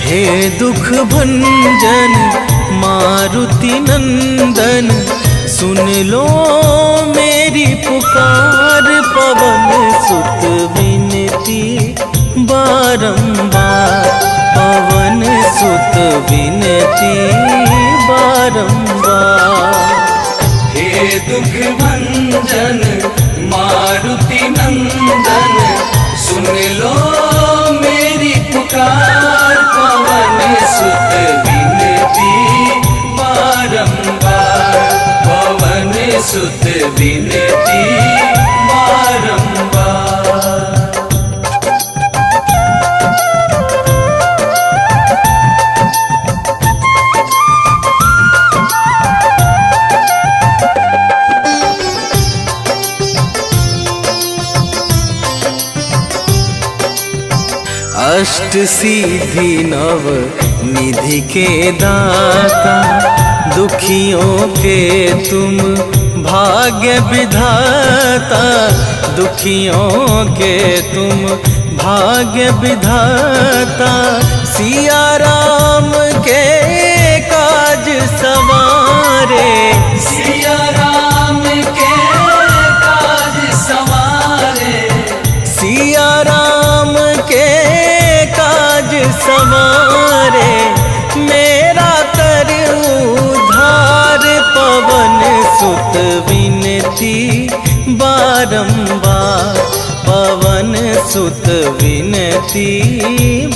हे दुख भंजन मारुति नंदन, सुन लो मेरी पुकार। पवन सुत विनती बारंबार, पवन सुत विनती बारंबार। हे दुख भंजन मारुति नंदन, सुन लो मेरी पुकार। पवन सुत विनती बारंबार, पवन सुत विनती बारंबार। अष्ट सिद्धि नव निधि के दाता, दुखियों के तुम भाग्य विधाता। दुखियों के तुम भाग्य विधाता, सिया राम के काज सवारे। सिया राम के काज सवारे, सिया राम के काज सवारे। मेरा कर उद्धार, पवन सुत विनती बारंबार, पवन सुत विनती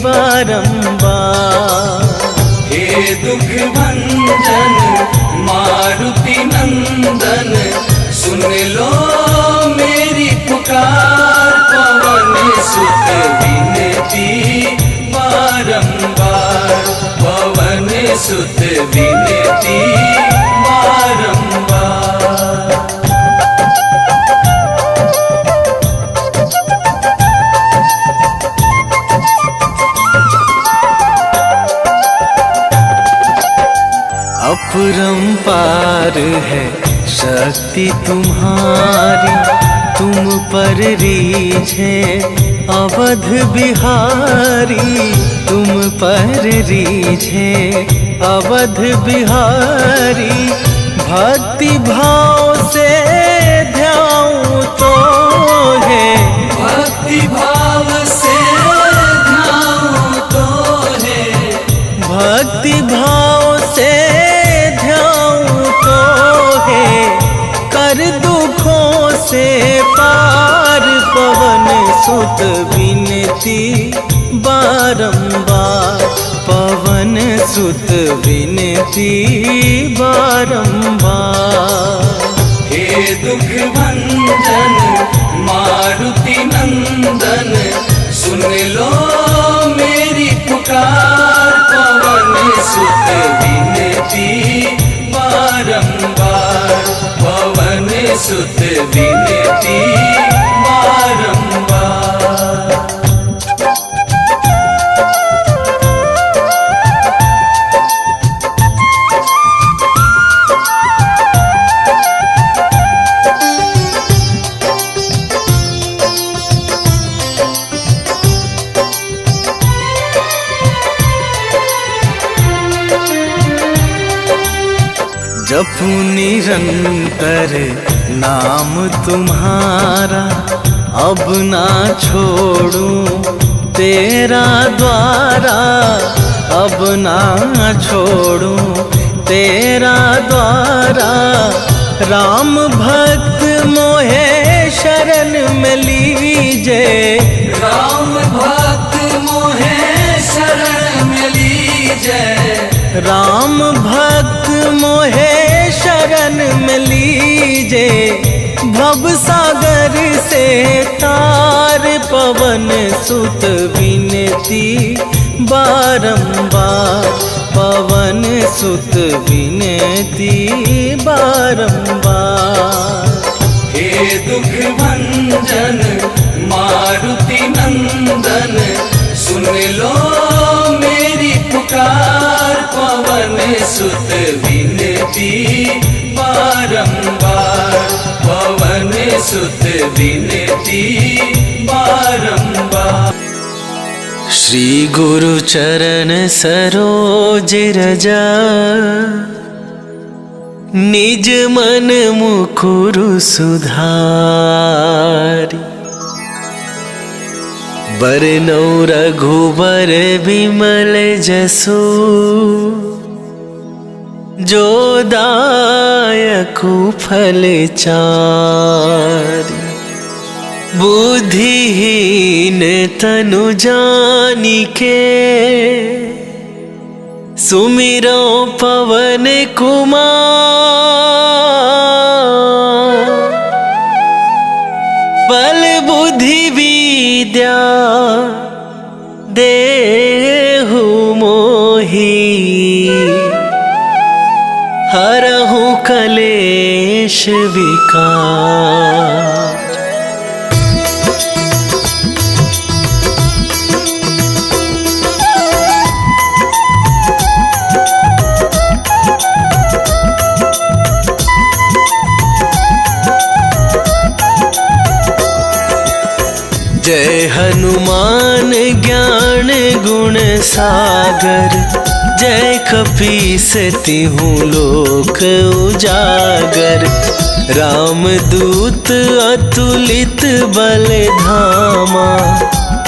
बारंबार। हे दुख भंजन मारुति नंदन, सुन लो मेरी पुकार। पवन सुत विनती बारंबार, पवन सुत विनती बारंबार। अपरंपार है शक्ति तुम्हारी, तुम पर रीझे अवध बिहारी। तुम पर रीझे अवध बिहारी, भक्ति भाव से ध्याऊं तो है। भक्ति भाव से ध्याऊं तो है, भक्ति भाव से ध्याऊं तो है। कर दुखों से पार, पवन सुत विनती बारंबार, पवन सुत विनती बारंबार। हे दुख भंजन मारुति नंदन, सुन लो मेरी पुकार। पवन सुत विनती बारंबार, पवन सुत विनती बारंबार। जपू निरंतर नाम तुम्हारा, अब ना छोड़ूं तेरा द्वारा। अब ना छोड़ूं तेरा द्वारा। राम भक्त मोहे शरण में लीजे। राम भक्त मोहे शरण में लीजे। राम भक्त मोहे शरण में लीजे। भव सागर से तार, पवन सुत विनती बारंबार पवन सुत विनती बारंबार। हे दुख भंजन मारुति नंदन सुन लो मेरी पुकार, पवन सुत विनती बारंबार, पवन सुत विनती बारंबार। श्री गुरु चरण सरोज रजा, निज मन मुकुरु सुधारि। बरनौ रघुबर बिमल जसु, जो दायकु फल चारि। बुद्धिहीन तनु जानिके, सुमिरो पवन कुमार। बल बुद्धि विद्या देहु मोहि, हरहु कलेश विकार। जय हनुमान ज्ञान गुण सागर, जय कपीस तिहु लोक उजागर। रामदूत अतुलित बल धामा,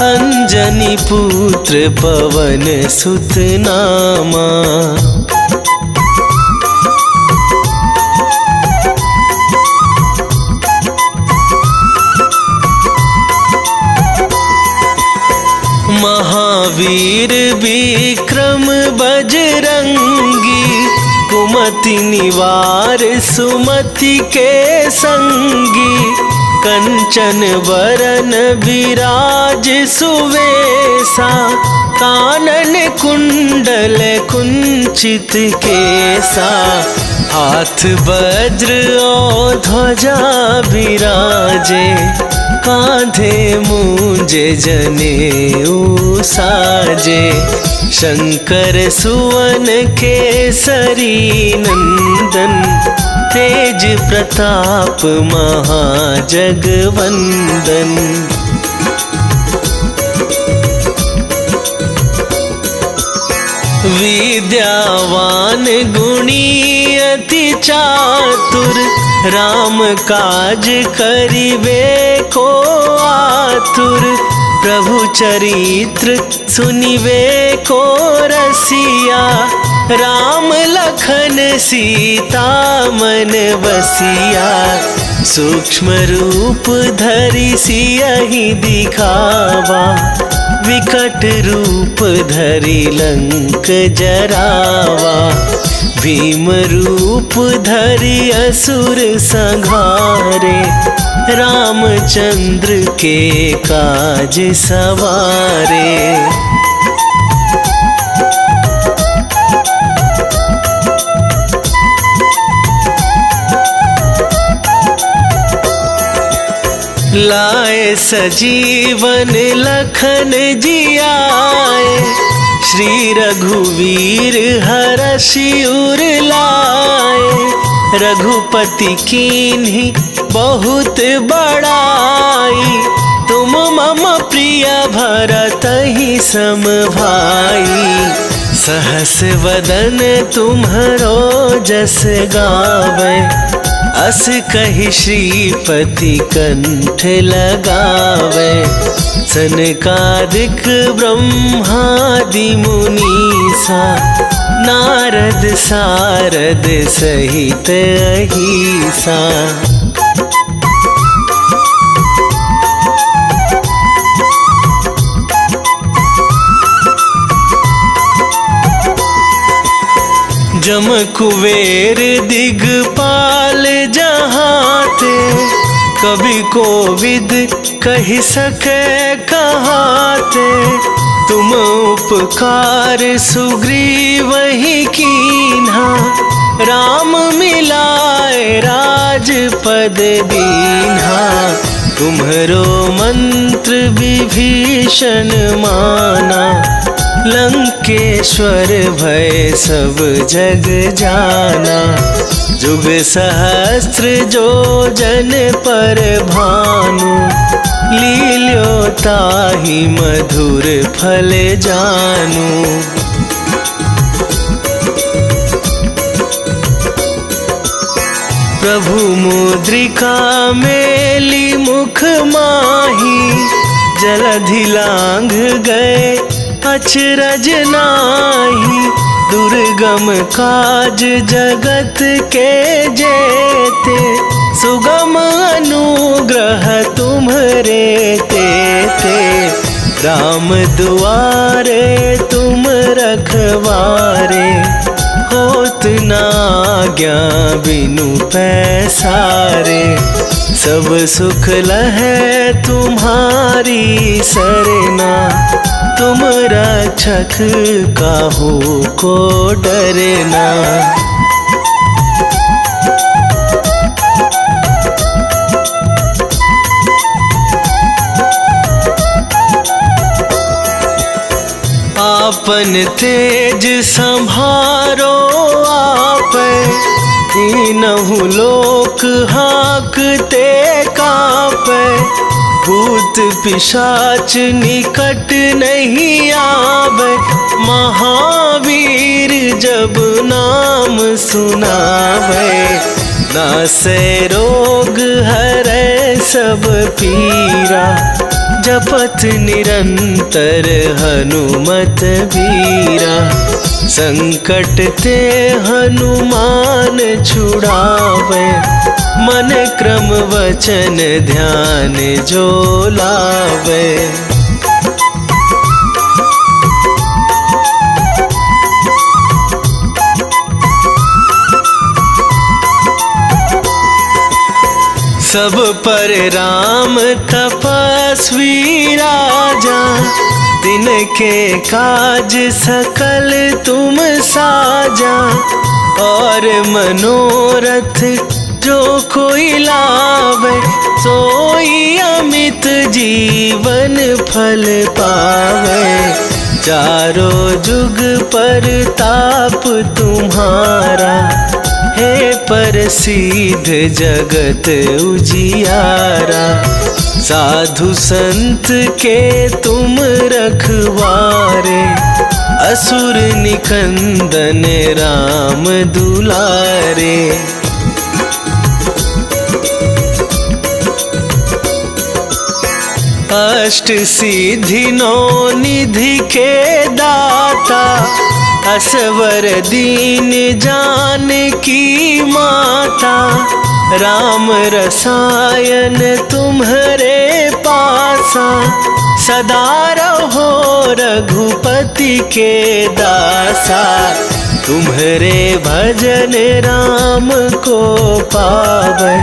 अंजनी पुत्र पवन सुत नामा। महावीर विक्रम बजरंगी, कुमति निवार सुमति के संगी। कंचन वरन विराज सुवेसा, कानन कुंडल कुंचित केसा। हाथ वज्र और ध्वजा विराजे, कांधे मूंजे जनेऊ साजे। शंकर सुवन केसरी नंदन, तेज प्रताप महाजगवंदन। विद्यावान गुणी अति चातुर, राम काज करिबे को आतुर। प्रभु चरित्र सुनिबे को रसिया, राम लखन सीता मन बसिया। सूक्ष्म रूप धरि सियहि दिखावा, विकट रूप धरि लंक जरावा। भीम रूप धरि असुर संहारे, रामचंद्र के काज सवारे। लाए सजीवन लखन जियाए, श्री रघुवीर हरषि उर लाए। रघुपति कीन्ही बहुत बड़ाई, तुम मम प्रिय भरतहि सम भाई। सहस वदन तुम्हरो जस गावे, अस कहि श्रीपति कंठ लगावे। सनकादिक ब्रह्मादि मुनीसा, नारद सारद सहित अहिसा। जम कुबेर दिगपाल जहाते, कवि कोविद कहि सके कहाते। तुम उपकार सुग्रीव ही कीन्हा, राम मिलाए राजपद दीन्हा। तुम्हरो मंत्र विभीषण माना, लंकेश्वर भय सब जग जाना। जुग सहस्त्र जो जन पर भानु, लील्यो ताहि मधुर फल जानू। प्रभु मुद्रिका मेली मुख माही, जलधि लांघ गए अचरज नाहि। दुर्गम काज जगत के जेते, सुगम अनुग्रह तुम्हरे तेते। राम दुआरे तुम रखवारे, होत न आज्ञा बिनु पैसारे। सब सुख लहै तुम्हारी सरना, तुम रक्षक काहू को डरना। आपन तेज संभारो आपै, तीनहु लोक हाँकते कापै। भूत पिशाच निकट नहीं आवे, महावीर जब नाम सुनावे। नासै रोग हरै सब पीरा, जपत निरंतर हनुमत बीरा। संकट ते हनुमान छुड़ावे, मन क्रम वचन ध्यान जो लावे। सब पर राम तपस्वी राजा, तिनके काज सकल तुम साजा। और मनोरथ जो कोई लावे, सोई अमित जीवन फल पावे। चारों जुग पर ताप तुम्हारा, हे प्रसिद्ध जगत उजियारा। साधु संत के तुम रखवारे, असुर निकंदन राम दुलारे। अष्ट सिद्धि नौ निधि के दाता, असवर दीन जानकी माता। राम रसायन तुम्हरे पासा, सदा रहो रघुपति के दासा। तुम्हरे भजन राम को पावै,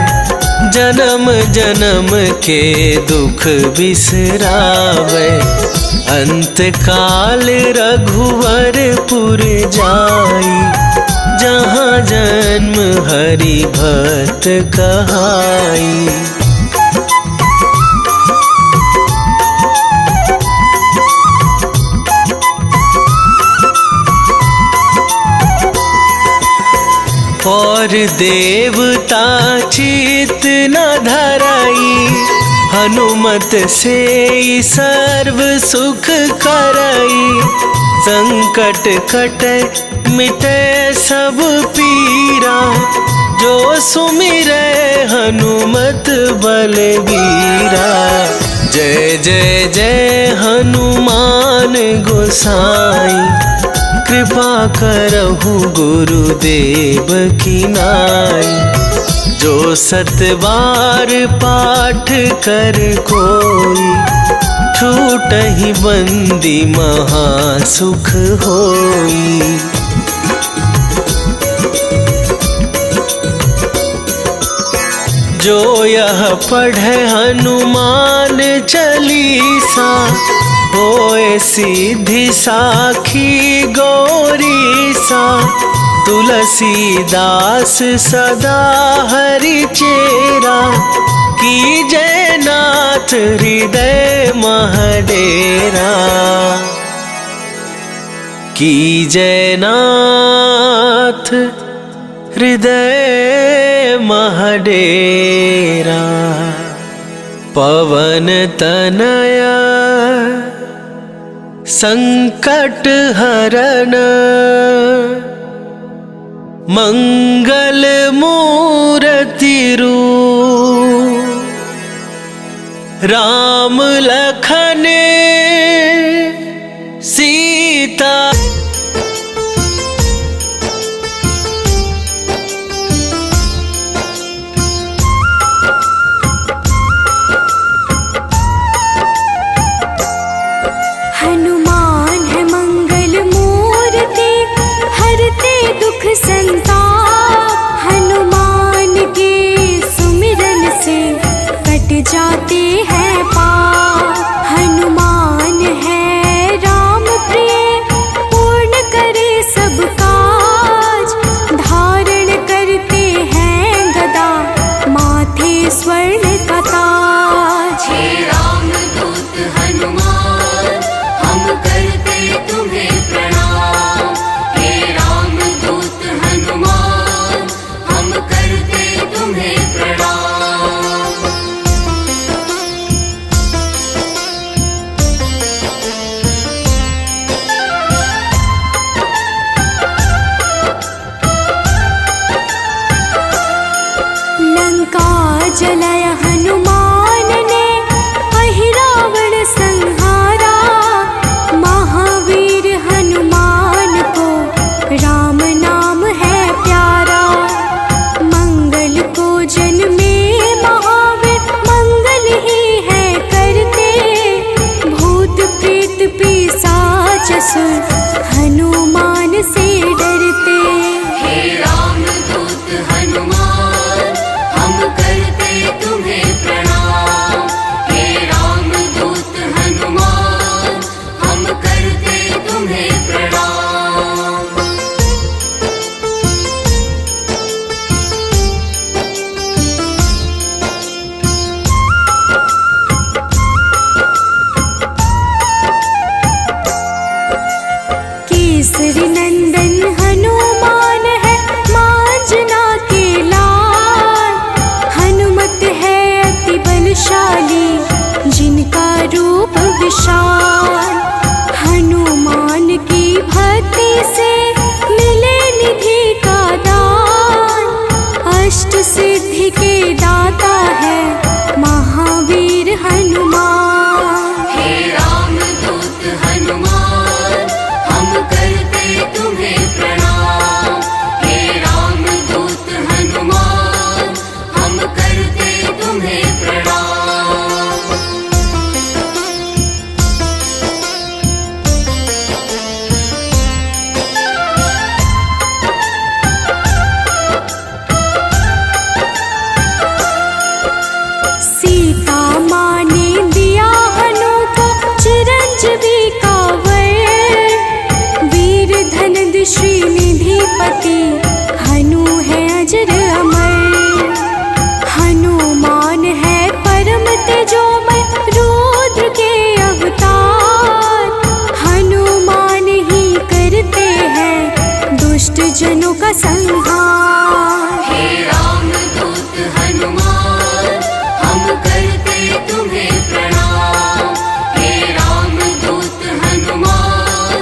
जन्म जन्म के दुख बिसरावै। अंत काल रघुवरपुर जाई, जहाँ जन्म हरि भक्त कहाई। और देवता चित न धराई, हनुमत से सर्व सुख करई। संकट कटे मिटे सब पीरा, जो सुमिरै हनुमत बलबीरा। जय जय जय हनुमान गोसाई, कृपा करहु गुरुदेव की नाई। जो सत बार पाठ कर कोई, छूटहि बंदी महा सुख होई। जो यह पढ़े हनुमान चालीसा, होए सीधी साखी गौरी सा, तुलसीदास सदा हरि चेरा, की जयनाथ हृदय महडेरा, की जयनाथ हृदय महडेरा। पवन तनया संकट हरण, मंगल मूर्ति रूप, राम लखन सीता। हनुमान है मंगल मूर्ति, हरते दुख संताप। हनुमान के सुमिरन से कट जाते हैं पाप। हनुमान है राम प्रिय, पूर्ण करे सब काज। धारण करते हैं गदा, माथे स्वर्ण का ताज। हे रामदूत हनुमान, हम करते तुम्हें प्रणाम। हे रामदूत हनुमान, हम करते तुम्हें प्रणाम। लंका जलाय हनुमान ने, अहिरावण संहारा। महावीर हनुमान को राम नाम है प्यारा। मंगल को जन्मे महावीर, मंगल ही है करते। भूत प्रेत पिशाच असुर, हनुमान से डरते। हे रामदूत हनुमान, हम करते तुम्हें प्रणाम। हे रामदूत हनुमान, हम करते तुम्हें प्रणाम। केसरी नंदन हनुमान है, मांजना के लाल। हनुमत है अति बलशाली, जिनका रूप विशाल। हनुमान की भक्ति से मिले निधि का दान। अष्ट सिद्धि के दाता है महावीर हनुमान। हे रामदूत हनुमान, हम करते तुम्हें प्रणाम। हे रामदूत हनुमान, हम करते तुम्हें प्रणाम। सीता माँ ने दिया हनु को चिरंजीवी का वर। वीर धनद श्रीनिधिपति, हनु है अजर अमर। हनुमान है परम तेजोमय, रुद्र के अवतार। हनुमान ही करते हैं दुष्ट जनों का संहार। हे रामदूत हनुमान, हम करते तुम्हें प्रणाम। हे रामदूत हनुमान,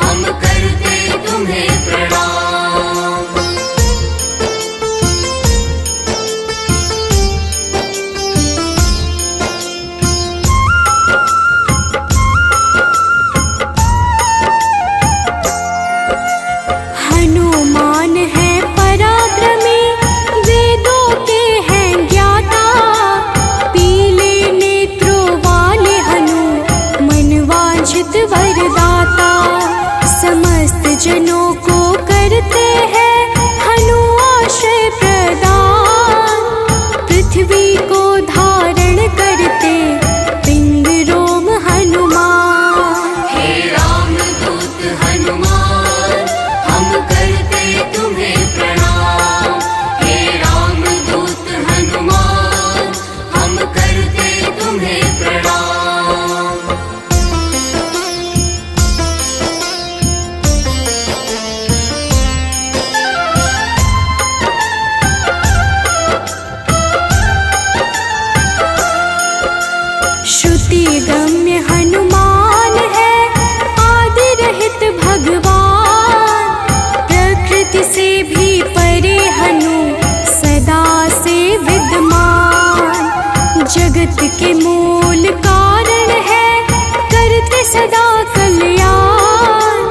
हम करते तुम्हें प्रणाम। हनुमान है पराक्रमी, वेदों के हैं ज्ञाता। पीले नेत्रों वाले हनु, मनवांछित वरदाता। समस्त जनों को करते हैं हनु आश्रय प्रदान। पृथ्वी को धारण करते पिंड रोम हनुमान। जगत के मूल कारण है, करते सदा कल्याण।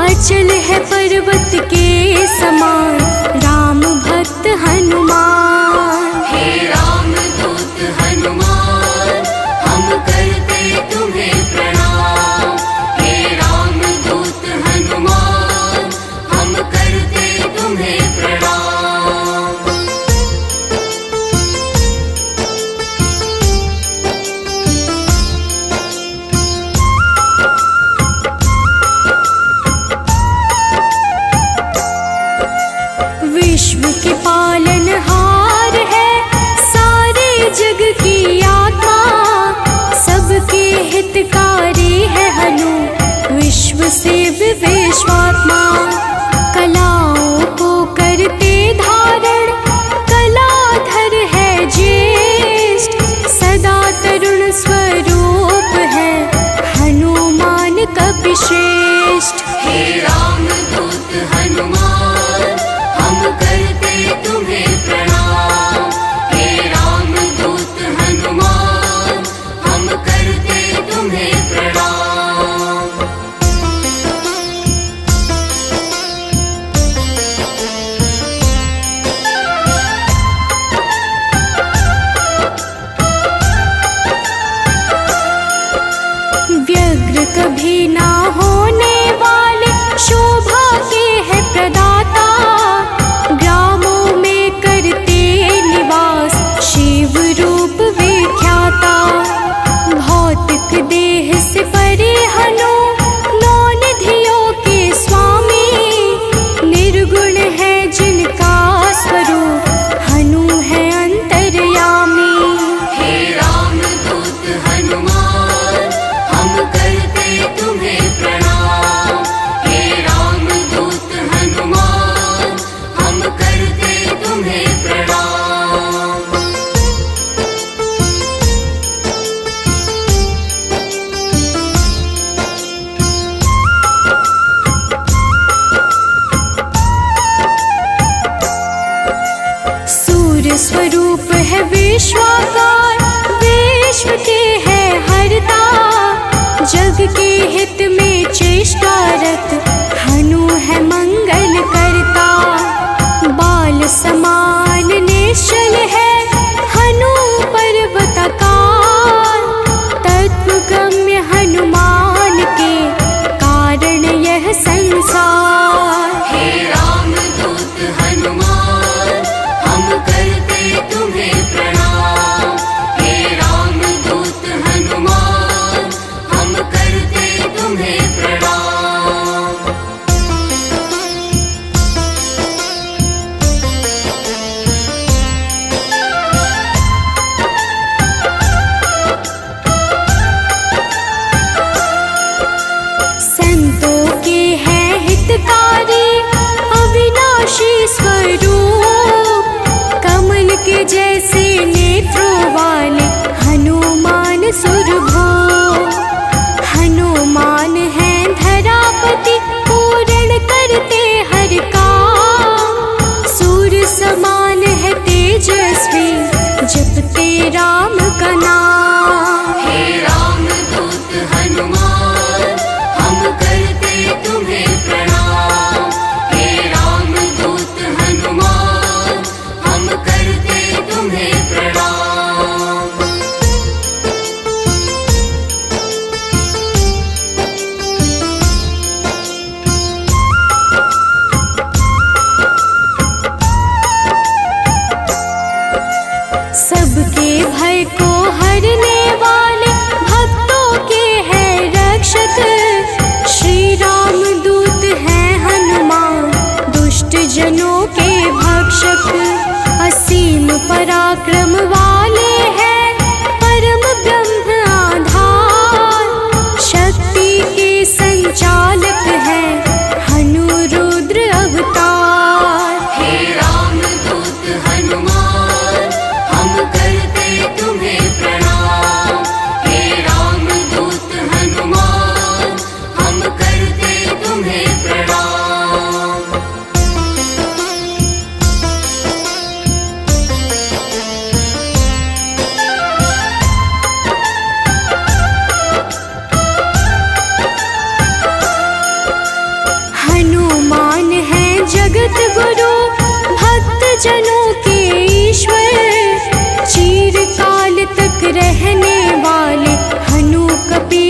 अचल है पर्वत के समान, राम भक्त हनुमान। हे राम दूत हनुमान, हम करते तुम्हें प्रणाम। हे राम दूत हनुमान, हम करते तुम्हें प्रणाम। विश्व के पालन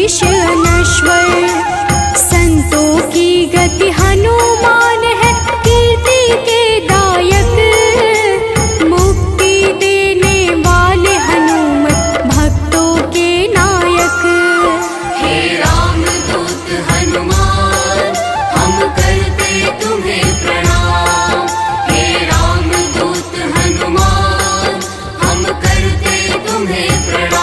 कपीश अनश्वर। संतों की गति हनुमान है, कीर्ति के दायक। मुक्ति देने वाले हनुमत भक्तों के नायक। हे राम दूत हनुमान, हम करते तुम्हें प्रणाम। हे राम दूत हनुमान, हम करते तुम्हें प्रणाम।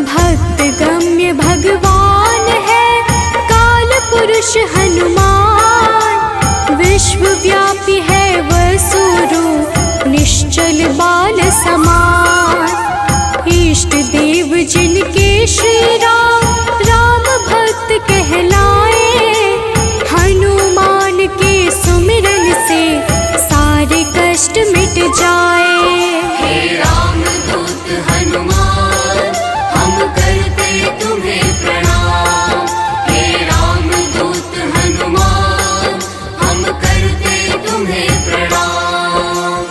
भक्त गम्य भगवान है काल पुरुष हनुमान। विश्वव्यापी है वसुरूप, निश्चल बाल समान। इष्ट देव जिनके श्री राम, राम भक्त कहलाए। हनुमान के सुमिरन से सारे कष्ट मिट जाए। हे राम दूत हनुमान, हम करते तुम्हें प्रणाम। हे राम दूत हनुमान, हम करते तुम्हें प्रणाम।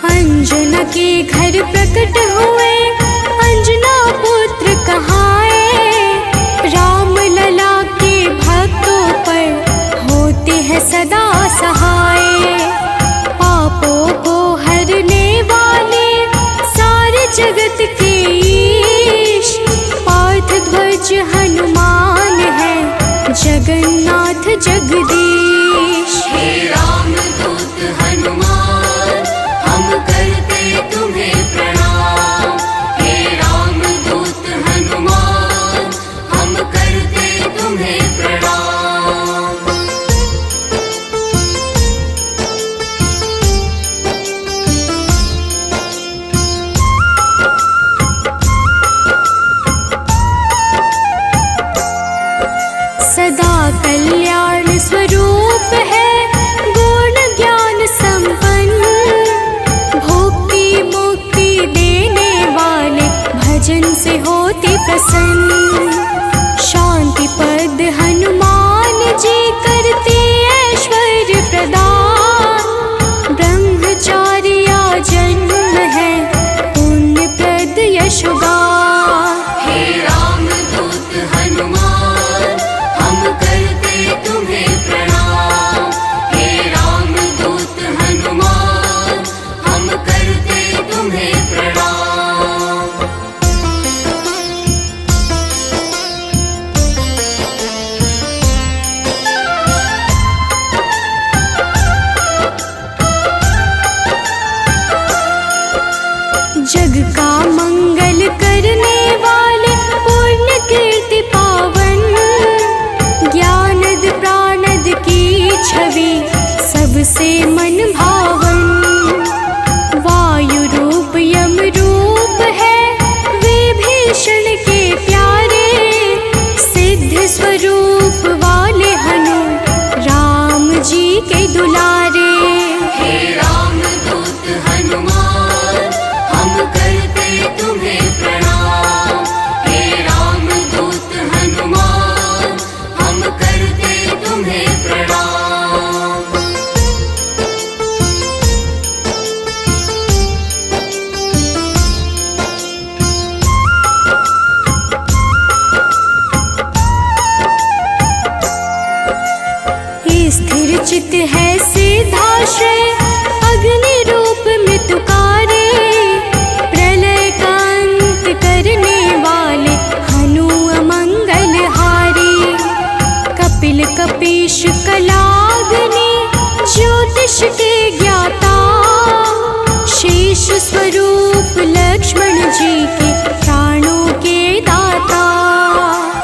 अंजना के घर प्रकट हुए, अंजना पुत्र कहाए। राम लला के भक्तों पर होते हैं सदा सहाय। पापों को हरने वाले सारे जगत के ईश। पार्थ ध्वज हनुमान है, जगन्नाथ जगदीश। हे राम दूत हनुमान, हम करते तुम्हें प्रणाम। हे राम दूत हनुमान, हम करते तुम्हें प्रणाम। सदा कल्याण स्वरूप है, गुण ज्ञान संपन्न। भक्ति मुक्ति देने वाले भजन से होते प्रसन्न। शांति पद हनुमान जी करते ऐश्वर्य प्रदान। ब्रह्मचार्य जन्म है, पुण्य प्रद यशोगान। हे राम दूत हनुमान, हम करते तुम्हें प्रणाम। हे राम दूत हनुमान, हम करते तुम्हें प्रणाम। जग का मंगल करने वाले पुण्य कीर्ति पावन। ज्ञानद प्राणद की छवि सबसे मन भावन। वायु रूप यम रूप है, विभीषण के प्यारे। सिद्ध स्वरूप वाले हनु, राम जी के दुलारे। हे राम दूत हनुमान, हम करते तुम्हें प्रणाम। हे राम दूत हनुमान, हम करते तुम्हें प्रणाम। स्थिर चित है सिद्धाश्रय, अग्नि रूप मृत्युकारे। प्रलय का अंत करने वाले हनु अमंगलहारी। कपिल कपीश कलाग्नि, ज्योतिष के ज्ञाता। शेष स्वरूप लक्ष्मण जी के प्राणों के दाता।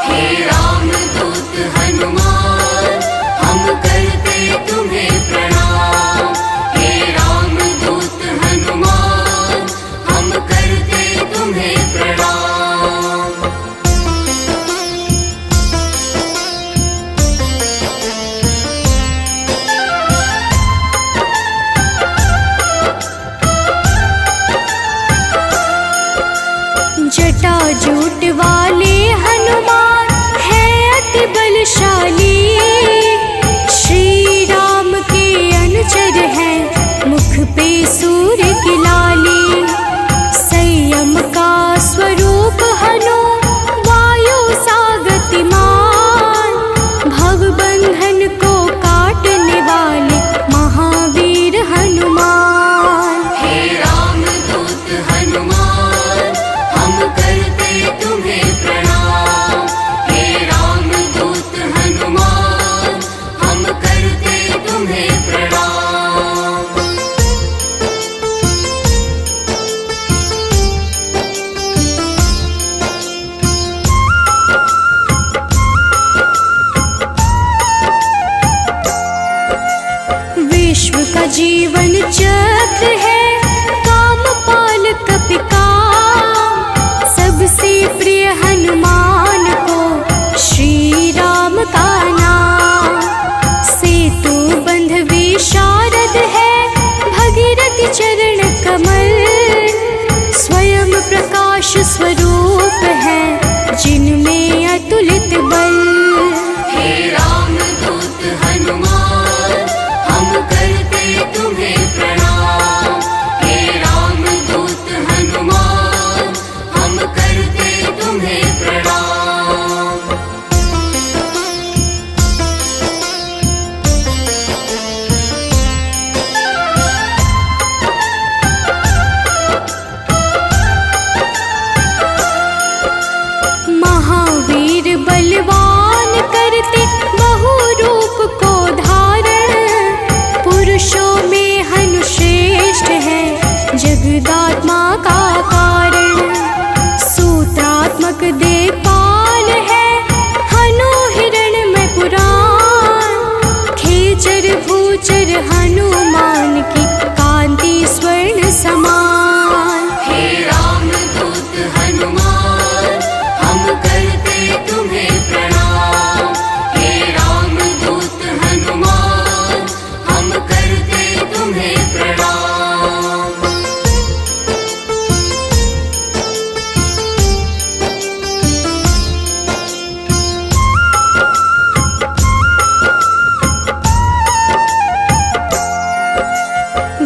हे राम दूत हनुमान, हम करते तुम्हें प्रणाम। हे राम दूत हनुमान, हम करते तुम्हें प्रणाम। प्रकाश स्वरूप है जिनमें अतुलित बल। हे राम दूत हनुमान हम करते तुम्हें प्रणाम। हे राम दूत हनुमान हम करते तुम्हें प्रणाम। महावीर बलवान करते बहु रूप को धारण। पुरुषों में हनु श्रेष्ठ है जगदात्मा का कारण। सूत्रात्मक देवपाल है हनु हिरणमय पुराण। खेचर भूचर हनुमान की कांति स्वर्ण समान। हे राम दूत हनुमान हम करते तुम्हें प्रणाम। हे राम दूत हनुमान हम करते तुम्हें प्रणाम।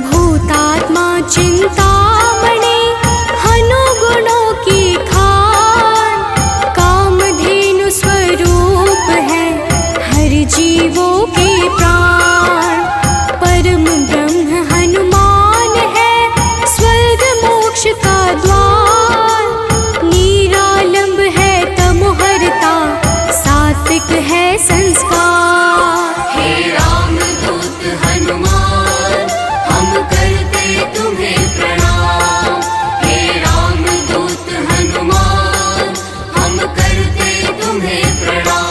भूतात्मा चिंतामणि हनु गुणों की खान। कामधेनु स्वरूप है हर जीवों के प्राण। परम ब्रह्म हनुमान है स्वर्ग मोक्ष का द्वार। निरालंब है तमोहरता सात्विक है संस्कार। हे राम दूत हनुमान हम करते तुम्हें प्रणाम। हे राम दूत हनुमान हम करते तुम्हें प्रणाम।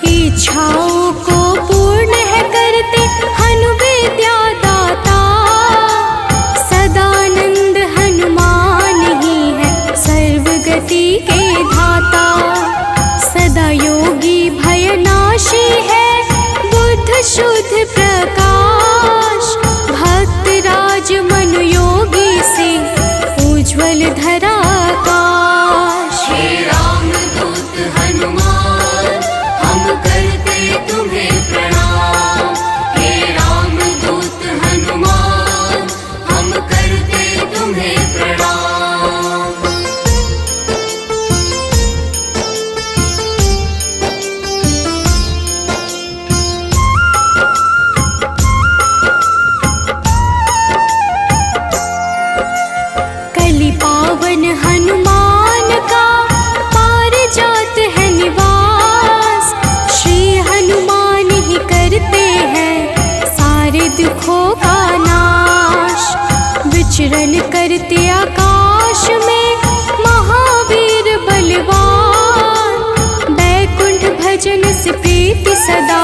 इच्छाओं को पूर्ण है करते हनु विद्या दाता। सदानंद हनुमान ही है सर्वगति के धाता। सदा योगी भयनाशी है बुद्ध शुद्ध प्रकाश। भक्त राज मनु योगी से उज्ज्वल धरा आकाश। हे राम दूत हनुमान हम करते तुम्हें प्रणाम। हे राम दूत हनुमान हम करते तुम्हें प्रणाम। कलि पावन हनुमान का पारिजात है निवास। श्री हनुमान ही करते हैं सारे दुखों का नाश। विचरण करते आकाश में महावीर बलवान। बैकुंठ भजन से प्रीति सदा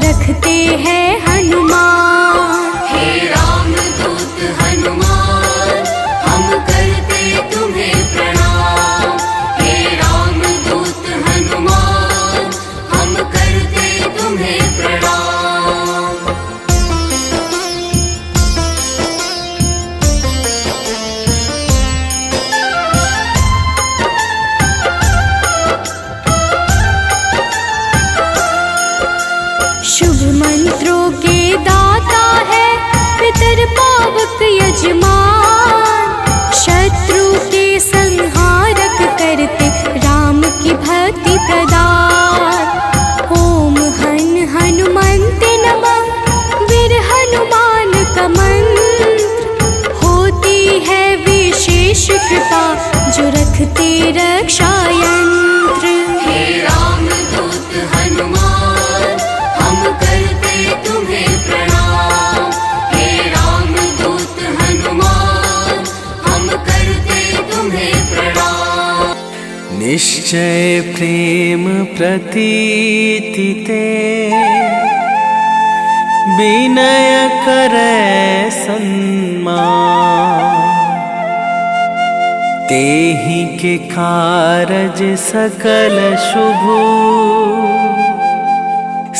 रखते हैं हनुमान। हे राम दूत हनुमान हम करते तुम्हें प्रणाम। हे राम दूत हनुमान हम करते तुम्हें प्रणाम। शुभ मंत्रों के दाता है पितर पावक यजमान। शत्रु के संहारक करते राम की भक्ति प्रदान। ओम हन हनुमन्ते नमः वीर हनुमान का मंत्र। होती है विशेष कृपा जो रखते रक्षा यंत्र। हे राम दूत हनुमान हम करते तुम्हें प्रणाम। हे राम दूत हनुमान हम करते तुम्हें प्रणाम। निश्चय प्रेम प्रतीति ते विनय करे सन्मान। तेहि के कारज सकल शुभ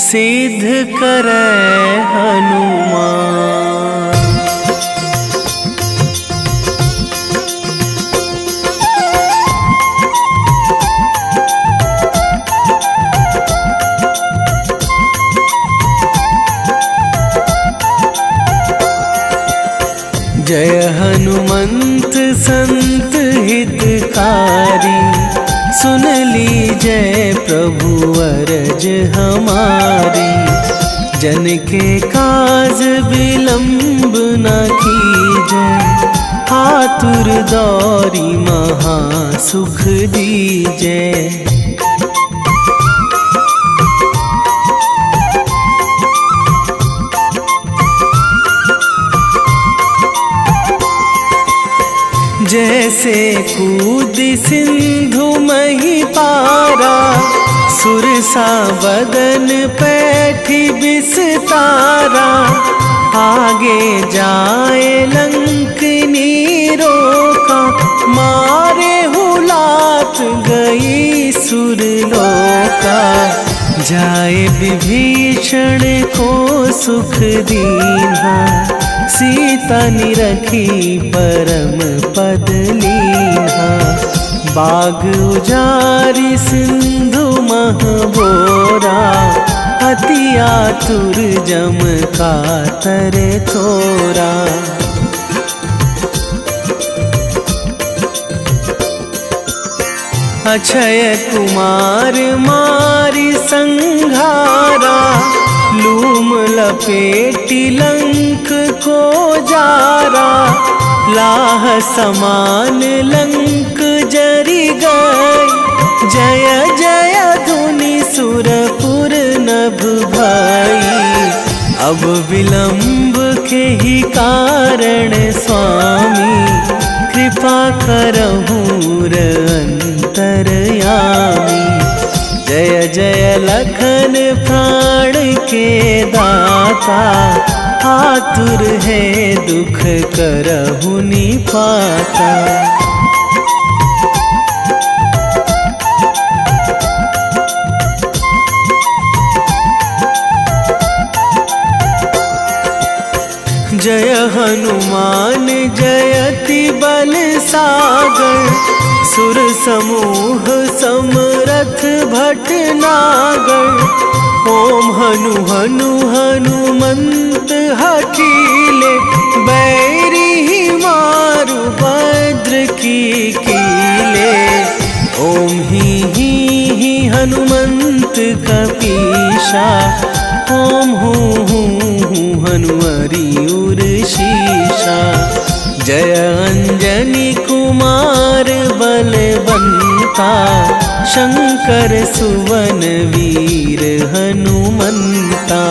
सिद्ध करे हनुमान। जय हनुमंत संत हितकारी, सुन लीजय प्रभु अरज हमारी। जन के काज विलंब न कीजय, आतुर दौरी महा सुख दीजय। जैसे कूद सिंधु मही पारा, सुरसा बदन पैठी बिस्तारा। आगे जाए लंकनी रोका, मारे हुलात गई सुरलोका। जाए विभीषण को सुख दीन्हा, सीता निरखी परम पद लीन्हा। बाग उजारि सिंधु महबोरा, अति आतुर जम कातर तोरा। अक्षय कुमार मारि संघारा, लूम लपेटी लंक को जारा। लाह समान लंक जरि गई, जय जय धुनि सुरपुर नभ भई। अब विलंब के ही कारण स्वामी, कृपा करहु अंतरयामी। जय जय लखन प्राण के दाता, आतुर है दुख करहु निपाता। जय हनुमान जयति बल सागर, सुर समूह समरथ भटनागर। ओम हनु हनु हनुमंत हठीले, बैरी मारु भद्र की कीले। ओम ही हनुमंत कपीशा, ओम हूँ हनुमरि उर शीशा। जय अंजनी कुमार बलवंता, शंकर सुवन वीर हनुमंता।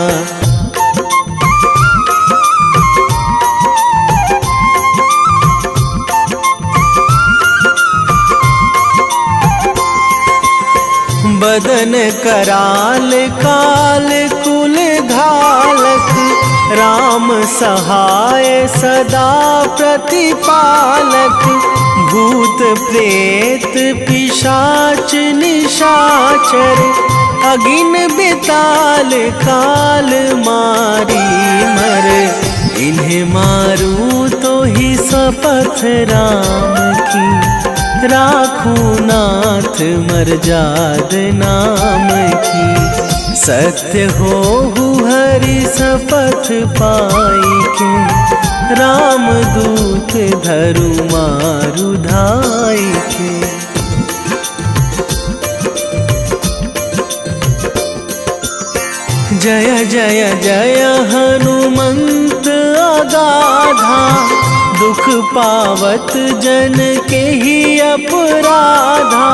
बदन कराल काल कुल धालक, राम सहाय सदा प्रतिपालक। भूत प्रेत पिशाच निशाचर, अगिन बिताल काल मारी मर। इन्हें मारूं तो ही शपथ राम की, राखूं नाथ मर्याद नाम की। सत्य हो हरि शपथ पाई के, राम दूत धरु मारु धाई के। जय जय जय हनुमंत अगाधा, दुख पावत जन के ही अपराधा।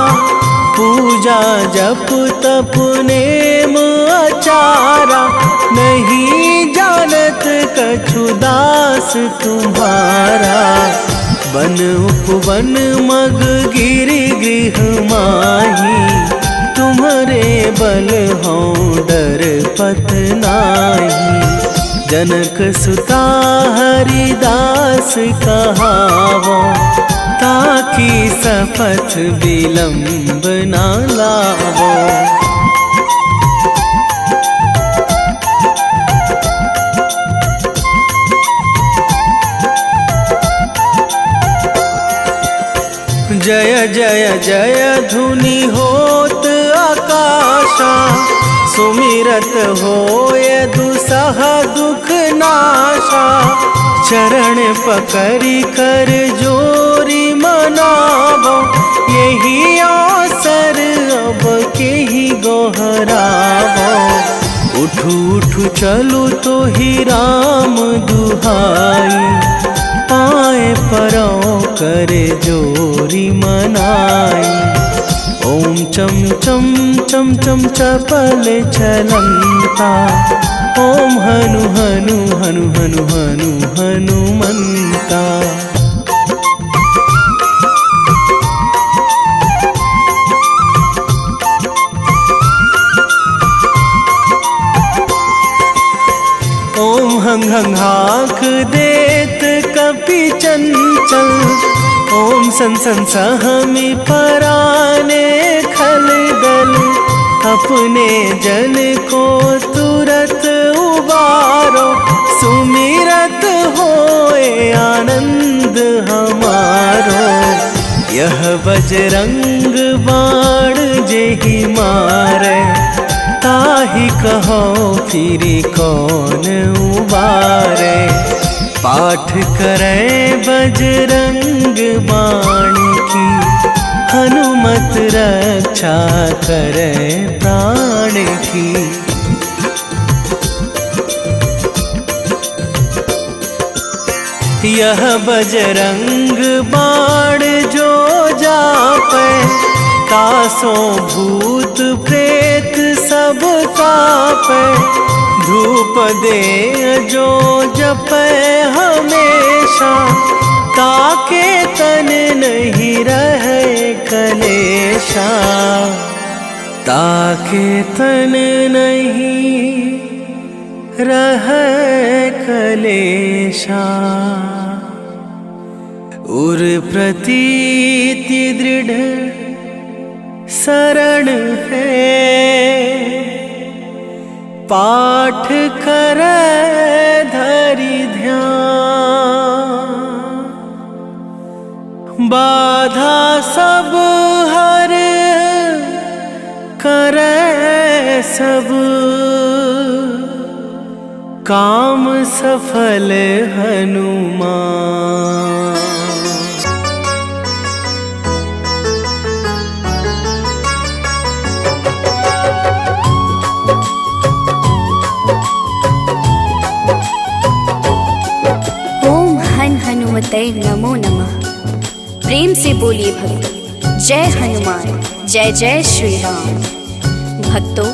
पूजा जप तप नेम आचारा, नहीं जानत कछु दास तुम्हारा। बन उपवन मग गिरि गृह माही, तुम्हारे बल हों डर पत नाही। जनक सुता हरिदास कहावो, ताकि सपथ विलंब ना लावो। जय जय जय धुनि होत आकाशा, सुमिरत होय दुसह दुख नाशा। चरण पकड़ी कर जोरी मनावो, यही अवसर अब के ही गोहरावो। उठू उठू चलू तो ही राम दुहाई, पाए परों करे जोरी मनाई। ओम चम चम चम चम चपल चलंता, ओम हनु हनु हनु हनु हनु हनुमंता। ओम हंग हंग हाक देत कपि चंचल, ओम सन सन सहमी पराने खल दल। अपने जन को तुरत उबारो, सुमिरत होए आनंद हमारो। यह बजरंग बाण जेहि मारे, ताहि कहो फिरी कौन उबारे। पाठ करें बजरंग बाण की, हनुमत रक्षा करें प्राण की। यह बजरंग बाण जो जापे, तासो भूत प्रेत सब कापे। धूप दे जो जपे हमेशा, ताके तन नहीं रहे कलेशा। ताके तन नहीं रहे कलेशा। उर प्रतीति दृढ़ शरण है, पाठ करे धरि ध्यान। बाधा सब हर करे सब, काम सफल हनुमान। हनुमते नमो नमः। प्रेम से बोलिए भक्तों, जय हनुमान, जय जय श्री राम। भक्तों,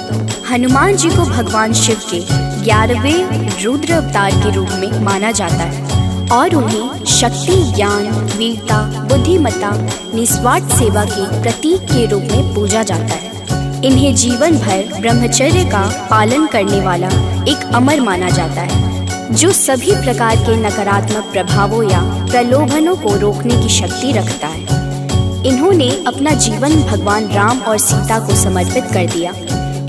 हनुमान जी को भगवान शिव के 11वें रुद्र अवतार के रूप में माना जाता है और उन्हें शक्ति, ज्ञान, वीरता, बुद्धिमत्ता, निस्वार्थ सेवा के प्रतीक के रूप में पूजा जाता है। इन्हें जीवन भर ब्रह्मचर्य का पालन करने वाला एक अमर माना जाता है, जो सभी प्रकार के नकारात्मक प्रभावों या प्रलोभनों को रोकने की शक्ति रखता है। इन्होंने अपना जीवन भगवान राम और सीता को समर्पित कर दिया।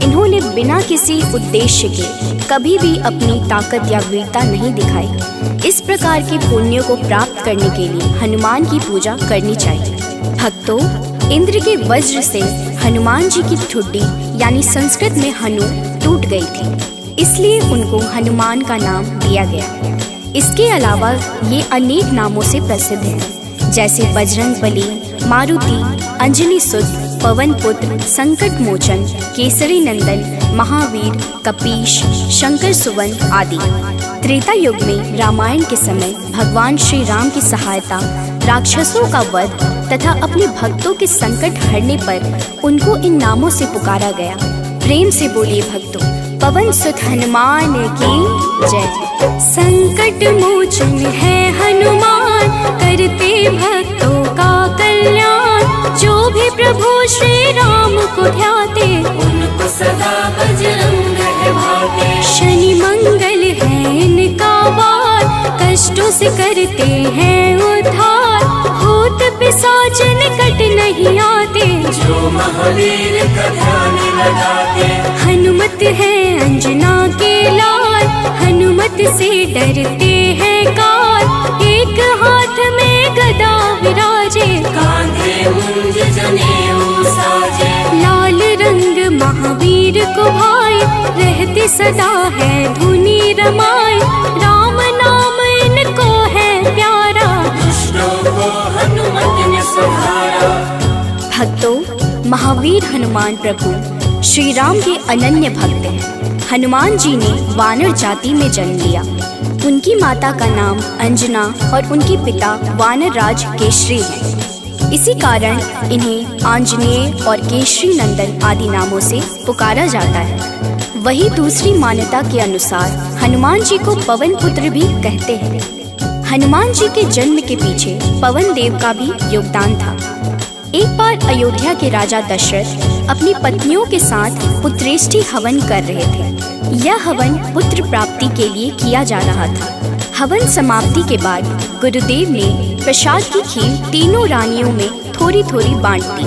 इन्होंने बिना किसी उद्देश्य के कभी भी अपनी ताकत या वीरता नहीं दिखाई। इस प्रकार के पुण्यों को प्राप्त करने के लिए हनुमान की पूजा करनी चाहिए। भक्तों, इंद्र के वज्र से हनुमान जी की ठुड्डी यानी संस्कृत में हनु टूट गई थी, इसलिए उनको हनुमान का नाम दिया गया। इसके अलावा ये अनेक नामों से प्रसिद्ध हैं, जैसे बजरंग बली, मारुति, अंजनी सुत, पवन पुत्र, संकट मोचन, केसरी नंदन, महावीर, कपीश, शंकर सुवन आदि। त्रेता युग में रामायण के समय भगवान श्री राम की सहायता, राक्षसों का वध तथा अपने भक्तों के संकट हरने पर उनको इन नामों से पुकारा गया। प्रेम से बोलिए भक्तों, पवन सुत हनुमान की जय। संकट मोचन है हनुमान, करते भक्तों का कल्याण। जो भी प्रभु श्री राम को ध्याते, उनको सदा बजरंग है भाते। शनि मंगल है इनका वार, कष्टों से करते हैं उद्धार। होत महावीर का ध्यान लगाते। हनुमत है अंजना के लाल, हनुमत से डरते हैं काल। एक हाथ में गदा विराजे, कांधे मुंज जनेऊ साजे। लाल रंग महावीर को भाई, रहते सदा है धुनी रमाए। राम नाम इनको है प्यारा, दुष्टों को हनुमत ने संहारा। भक्तों, महावीर हनुमान प्रभु श्री राम के अनन्य भक्त हैं। हनुमान जी ने वानर जाति में जन्म लिया। उनकी माता का नाम अंजना और उनके पिता वानर राज केशरी हैं। इसी कारण इन्हें आंजनेय और केशरी नंदन आदि नामों से पुकारा जाता है। वही दूसरी मान्यता के अनुसार हनुमान जी को पवन पुत्र भी कहते हैं। हनुमान जी के जन्म के पीछे पवन देव का भी योगदान था। एक बार अयोध्या के राजा दशरथ अपनी पत्नियों के साथ पुत्रेष्टि हवन कर रहे थे। यह हवन पुत्र प्राप्ति के लिए किया जा रहा था। हवन समाप्ति के बाद गुरुदेव ने प्रसाद की खीर तीनों रानियों में थोड़ी थोड़ी बांट दी।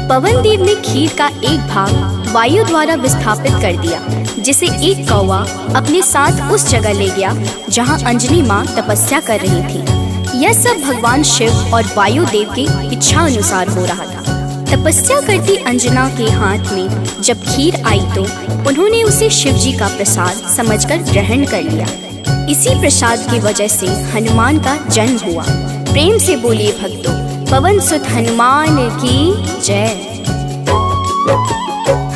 पवन देव ने खीर का एक भाग वायु द्वारा विस्थापित कर दिया, जिसे एक कौवा अपने साथ उस जगह ले गया जहाँ अंजनी माँ तपस्या कर रही थी। यह सब भगवान शिव और वायु देव की इच्छा अनुसार हो रहा था। तपस्या करती अंजना के हाथ में जब खीर आई तो उन्होंने उसे शिव जी का प्रसाद समझकर ग्रहण कर लिया। इसी प्रसाद की वजह से हनुमान का जन्म हुआ। प्रेम से बोलिए भक्तों, पवन सुत हनुमान की जय।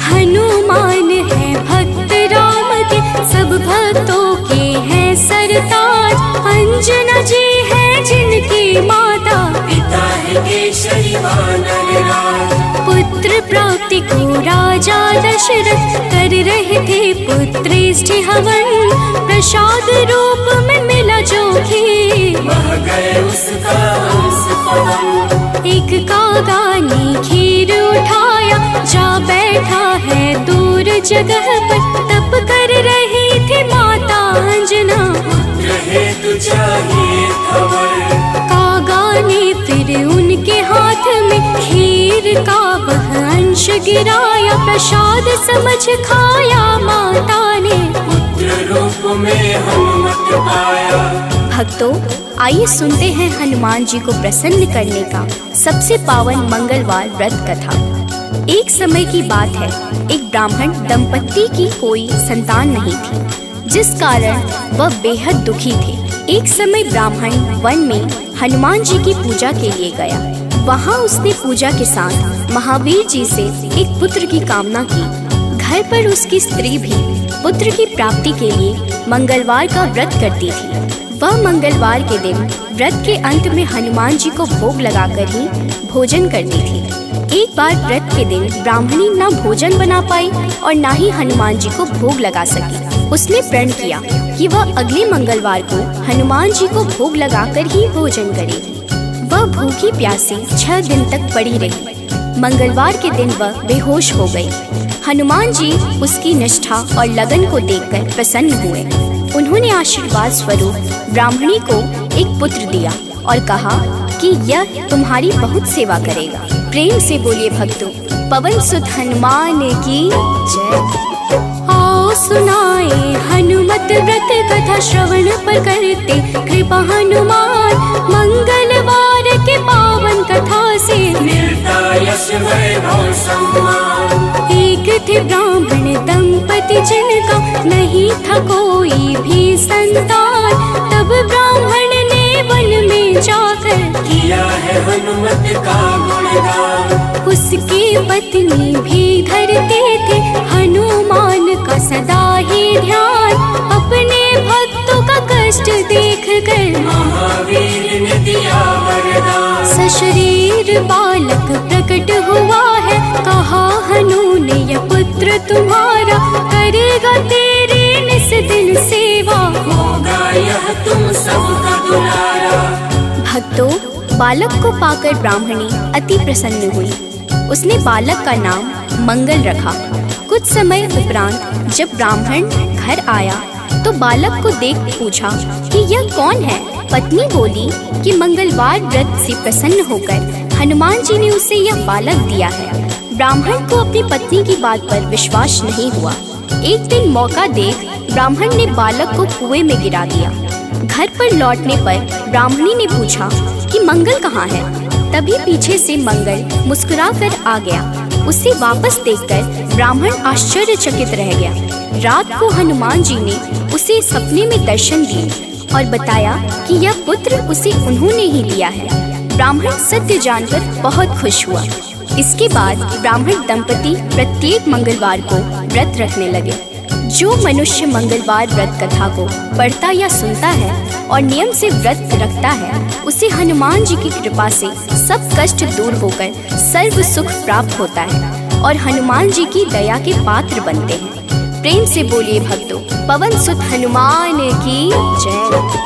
हनुमान है भक्त राम के, सब भक्तों के हैं सरताज। अंजना जी है जिनकी माता, पिता है केशरी वानर राज। पुत्र प्राप्ति को राजा दशरथ कर रहे थे पुत्रेष्टि हवन। प्रसाद रूप में मिला जो खीर, बह गए उसका हंस पवन। एक कागा ने खीर उठाया, जा बैठा है दूर जगह पर। तप कर रही थी माता अंजना, पुत्र हेतु चाहिए खबर। कागा ने फिर उनके हाथ में खीर का वह अंश गिराया। प्रसाद समझ खाया माता ने, पुत्र रूप में हनुमत पाया। भक्तों, आइए सुनते हैं हनुमान जी को प्रसन्न करने का सबसे पावन मंगलवार व्रत कथा। एक समय की बात है, एक ब्राह्मण दंपत्ति की कोई संतान नहीं थी, जिस कारण वह बेहद दुखी थे। एक समय ब्राह्मण वन में हनुमान जी की पूजा के लिए गया। वहाँ उसने पूजा के साथ महावीर जी से एक पुत्र की कामना की। घर पर उसकी स्त्री भी पुत्र की प्राप्ति के लिए मंगलवार का व्रत करती थी। वह मंगलवार के दिन व्रत के अंत में हनुमान जी को भोग लगाकर ही भोजन करती थी। एक बार व्रत के दिन ब्राह्मणी न भोजन बना पाई और न ही हनुमान जी को भोग लगा सकी। उसने प्रण किया कि वह अगले मंगलवार को हनुमान जी को भोग लगाकर ही भोजन करेगी। वह भूखी प्यासी 6 दिन तक पड़ी रही। मंगलवार के दिन वह बेहोश हो गई। हनुमान जी उसकी निष्ठा और लगन को देखकर प्रसन्न हुए। उन्होंने आशीर्वाद स्वरूप ब्राह्मणी को एक पुत्र दिया और कहा कि यह तुम्हारी बहुत सेवा करेगा। प्रेम से बोलिए भक्तों, पवन सुत हनुमान की जय। आओ सुनाए हनुमत व्रत कथा, श्रवण पर करते कृपा हनुमान। मंगलवार के पावन कथा से मिलता यश वैभव सम्मान। एक थे ब्राह्मण दंपति जिनका नहीं था कोई भी संतान। तब ब्राह्मण ने वन में जाकर किया है हनुमत का गुणगान। उसकी पत्नी भी धरते थे हनुमान का सदा ही ध्यान। अपने भक्तों का कष्ट देख कर महावीर ने दिया वरदान। सशरीर बालक प्रकट हुआ है, कहा हनु ने यह पुत्र तुम्हारा करेगा तेरी निस दिन सेवा। होगा यह तुम सबका दुलारा। भक्तों, बालक को पाकर ब्राह्मणी अति प्रसन्न हुई। उसने बालक का नाम मंगल रखा। कुछ समय उपरांत जब ब्राह्मण घर आया तो बालक को देख पूछा कि यह कौन है। पत्नी बोली कि मंगलवार व्रत से प्रसन्न होकर हनुमान जी ने उसे यह बालक दिया है। ब्राह्मण को अपनी पत्नी की बात पर विश्वास नहीं हुआ। एक दिन मौका देख ब्राह्मण ने बालक को कुएं में गिरा दिया। घर पर लौटने पर ब्राह्मणी ने पूछा कि मंगल कहाँ है। तभी पीछे से मंगल मुस्कुरा कर आ गया। उसे वापस देखकर ब्राह्मण आश्चर्यचकित रह गया। रात को हनुमान जी ने उसे सपने में दर्शन दिए और बताया कि यह पुत्र उसे उन्होंने ही दिया है। ब्राह्मण सत्य जानकर बहुत खुश हुआ। इसके बाद ब्राह्मण दंपति प्रत्येक मंगलवार को व्रत रखने लगे। जो मनुष्य मंगलवार व्रत कथा को पढ़ता या सुनता है और नियम से व्रत रखता है, उसे हनुमान जी की कृपा से सब कष्ट दूर होकर सर्व सुख प्राप्त होता है और हनुमान जी की दया के पात्र बनते हैं। प्रेम से बोलिए भक्तों, पवन सुत हनुमान की जय।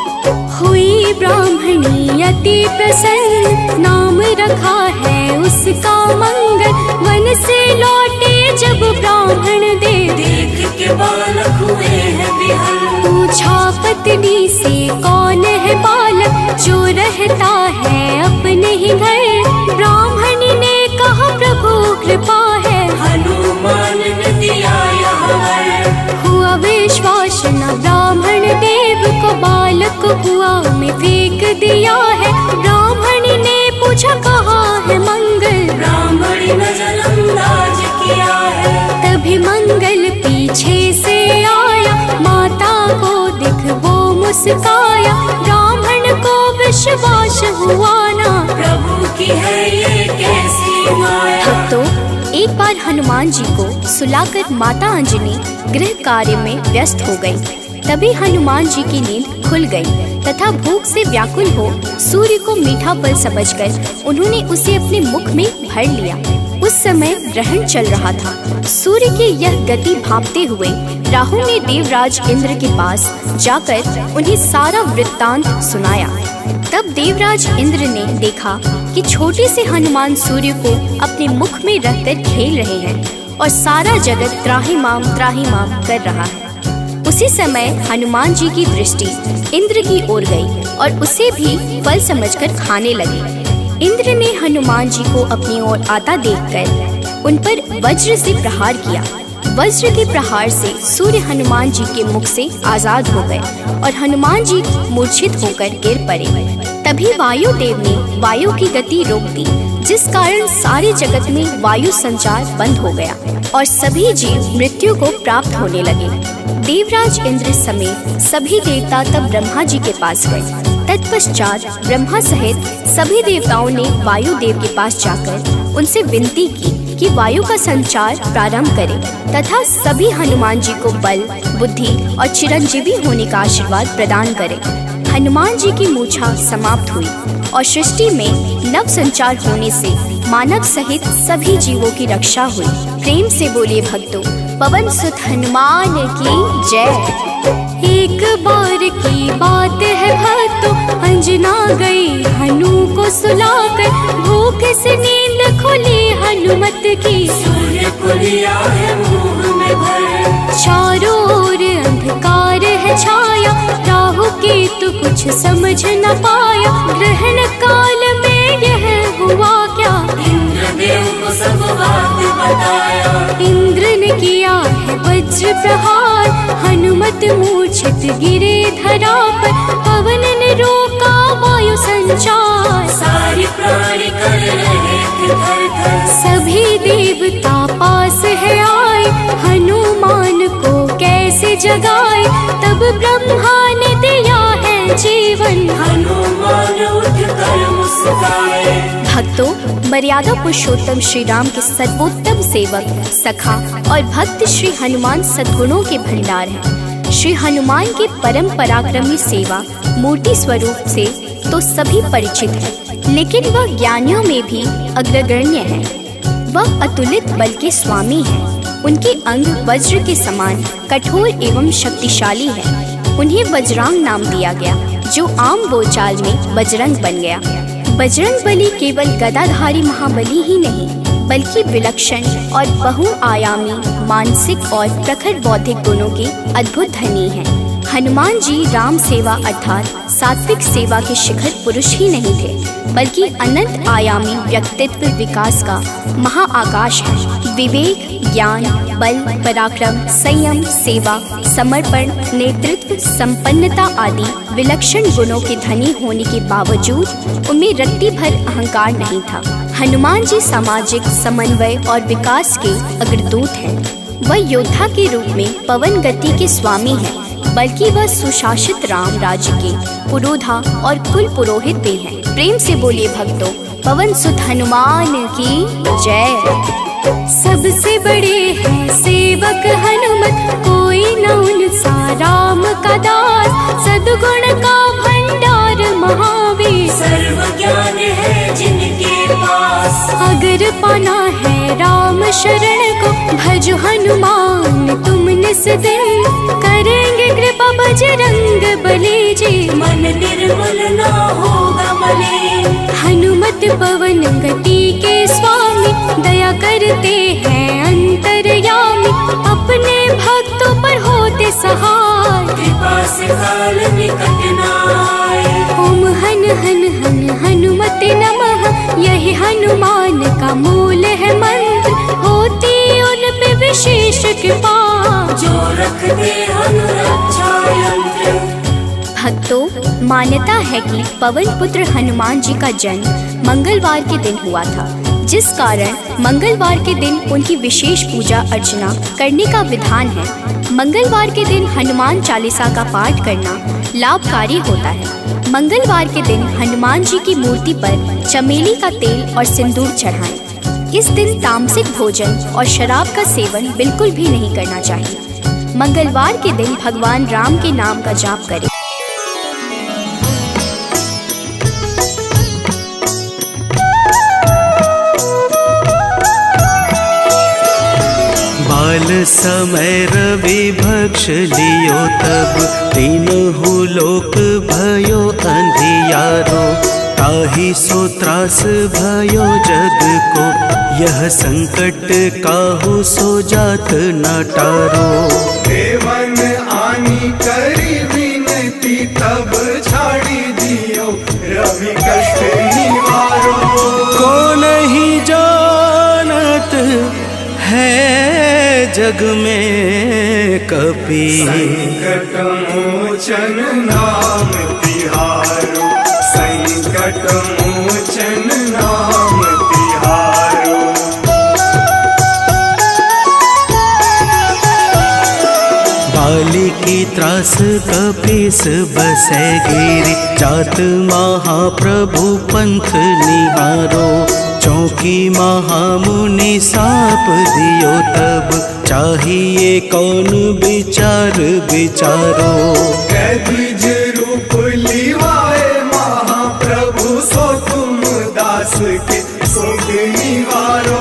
हुई ब्राह्मणी अति प्रसन्न, नाम रखा है उसका मंगल। वन से लौटे जब ब्राह्मण देख के बालक हुए हैं विहल। पूछा पत्नी से कौन है बालक जो रहता है अपने ही घर। ब्राह्मणी ने कहा प्रभु कृपा है, हनुमान ने दिया यह वर। हुआ विश्वास न ब्राह्मण देव को, बालक को कुआं में फेंक दिया है। ब्राह्मणी ने पूछा कहाँ है मंगल, ब्राह्मणी नजरअंदाज किया है। तभी मंगल पीछे से आया, माता को देख वो मुस्काया। ब्राह्मण को विश्वास हुआ ना, प्रभु की है ये कैसी माया। तो एक बार हनुमान जी को सुलाकर माता अंजनी गृह कार्य में व्यस्त हो गई। तभी हनुमान जी की नींद खुल गई तथा भूख से व्याकुल हो सूर्य को मीठा फल समझकर उन्होंने उसे अपने मुख में भर लिया। उस समय ग्रहण चल रहा था। सूर्य की यह गति भांपते हुए राहु ने देवराज इंद्र के पास जाकर उन्हें सारा वृत्तांत सुनाया। तब देवराज इंद्र ने देखा कि छोटे से हनुमान सूर्य को अपने मुख में रखकर खेल रहे हैं और सारा जगत त्राहिमाम कर रहा है। उसी समय हनुमान जी की दृष्टि इंद्र की ओर गई और उसे भी फल समझकर खाने लगे। इंद्र ने हनुमान जी को अपनी ओर आता देखकर उन पर वज्र से प्रहार किया। वज्र के प्रहार से सूर्य हनुमान जी के मुख से आजाद हो गए और हनुमान जी मूर्छित होकर गिर पड़े। तभी वायुदेव ने वायु की गति रोक दी, जिस कारण सारे जगत में वायु संचार बंद हो गया और सभी जीव मृत्यु को प्राप्त होने लगे। देवराज इंद्र समेत सभी देवता तब ब्रह्मा जी के पास गए। तत्पश्चात ब्रह्मा सहित सभी देवताओं ने वायुदेव के पास जाकर उनसे विनती की कि वायु का संचार प्रारंभ करें तथा सभी हनुमान जी को बल, बुद्धि और चिरंजीवी होने का आशीर्वाद प्रदान करें। हनुमान जी की मूछा समाप्त हुई और सृष्टि में नव संचार होने से मानव सहित सभी जीवों की रक्षा हुई। प्रेम से बोलिए भक्तों, पवन सुत हनुमान की जय। एक बार की बात है भक्तों, अंजना गई हनु को सुलाकर। भूख से नींद खुली हनुमत की, सूर्य को लिया है मुंह में भर। चारों ओर अंधकार है छाया, राहु केतु कुछ समझ न पाया। ग्रहण काल में यह हुआ क्या, इंद्रदेव को सब बात बताया। इंद्र ने किया है वज्र प्रहार, हनुमत मूर्छित गिरे धरा पर। पवन ने रोका वायु संचार, सारी प्राणी कर रहे थे थर-थर। सभी देवता पास है आए, हनुमान को कैसे जगाए। तब ब्रह्मा ने दिया है जीवन, हनुमान उठकर मुस्काए। भक्तों, मर्यादा पुरुषोत्तम श्री राम के सर्वोत्तम सेवक, सखा और भक्त श्री हनुमान सद्गुणों के भंडार हैं। श्री हनुमान के परम पराक्रमी सेवा मूर्ति स्वरूप से तो सभी परिचित हैं, लेकिन वह ज्ञानियों में भी अग्रगण्य है। वह अतुलित बल के स्वामी हैं। उनके अंग वज्र के समान कठोर एवं शक्तिशाली है। उन्हें वज्रांग नाम दिया गया, जो आम बोलचाल में बजरंग बन गया। बजरंग बली केवल गदाधारी महाबली ही नहीं, बल्कि विलक्षण और बहुआयामी मानसिक और प्रखर बौद्धिक गुणों के अद्भुत धनी हैं। हनुमान जी राम सेवा अर्थात सात्विक सेवा के शिखर पुरुष ही नहीं थे, बल्कि अनंत आयामी व्यक्तित्व विकास का महाआकाश है। विवेक, ज्ञान, बल, पराक्रम, संयम, सेवा, समर्पण, नेतृत्व, संपन्नता आदि विलक्षण गुणों के धनी होने के बावजूद उनमें रत्ती भर अहंकार नहीं था। हनुमान जी सामाजिक समन्वय और विकास के अग्रदूत हैं। वह योद्धा के रूप में पवन गति के स्वामी हैं, बल्कि वह सुशासित राम राज्य के पुरोधा और कुल पुरोहित भी हैं। प्रेम से बोलिए भक्तों, पवन सुत हनुमान की जय। सबसे बड़े हैं सेवक हनुमत, कोई न उनसा राम का दास। सद्गुण का भंडार महावीर, सर्व ज्ञान है जिनके पास। अगर पाना है राम शरण को, भजो हनुमान तुम निस दिन। करेंगे कृपा बजरंग बली जी, मन निर्मल ना होगा मलिन। हनुमत पवन गति के स्वामी, दया करते हैं अंतर्यामी। अपने भक्तों पर होते सहाय, कृपा से काल निकट न आए। ओम हन हन हन हनुमते नमः, यही हनुमान का मूल है मंत्र। होती उन पे विशेष कृपा, जो रखते अनुरक्षा यंत्र। भक्तों, मान्यता है कि पवन पुत्र हनुमान जी का जन्म मंगलवार के दिन हुआ था, जिस कारण मंगलवार के दिन उनकी विशेष पूजा अर्चना करने का विधान है। मंगलवार के दिन हनुमान चालीसा का पाठ करना लाभकारी होता है। मंगलवार के दिन हनुमान जी की मूर्ति पर चमेली का तेल और सिंदूर चढ़ाएं। इस दिन तामसिक भोजन और शराब का सेवन बिल्कुल भी नहीं करना चाहिए। मंगलवार के दिन भगवान राम के नाम का जाप करें। बाल समय रवि भक्ष लियो, तब तीनहु लोक भयो अंधियारो। ताहि सो त्रास भयो जग को, यह संकट काहू सो जात न टारो। देवन आनी करी विनती, तब छाड़ी दियो रवि कष्ट निवारो। को नहीं जानत है जग में कपि, संकट मोचन नाम तिहारो। संकट मोचन नाम तिहारो। बाली की त्रास कपीस बसै गिरि, जात महाप्रभु पंथ निहारो। चौकी महामुनि साप दियो, तब चाहिए कौन विचार विचारो। कैदिज रूप लिवाए महाप्रभु, सो तुम दास के शोक निवारो।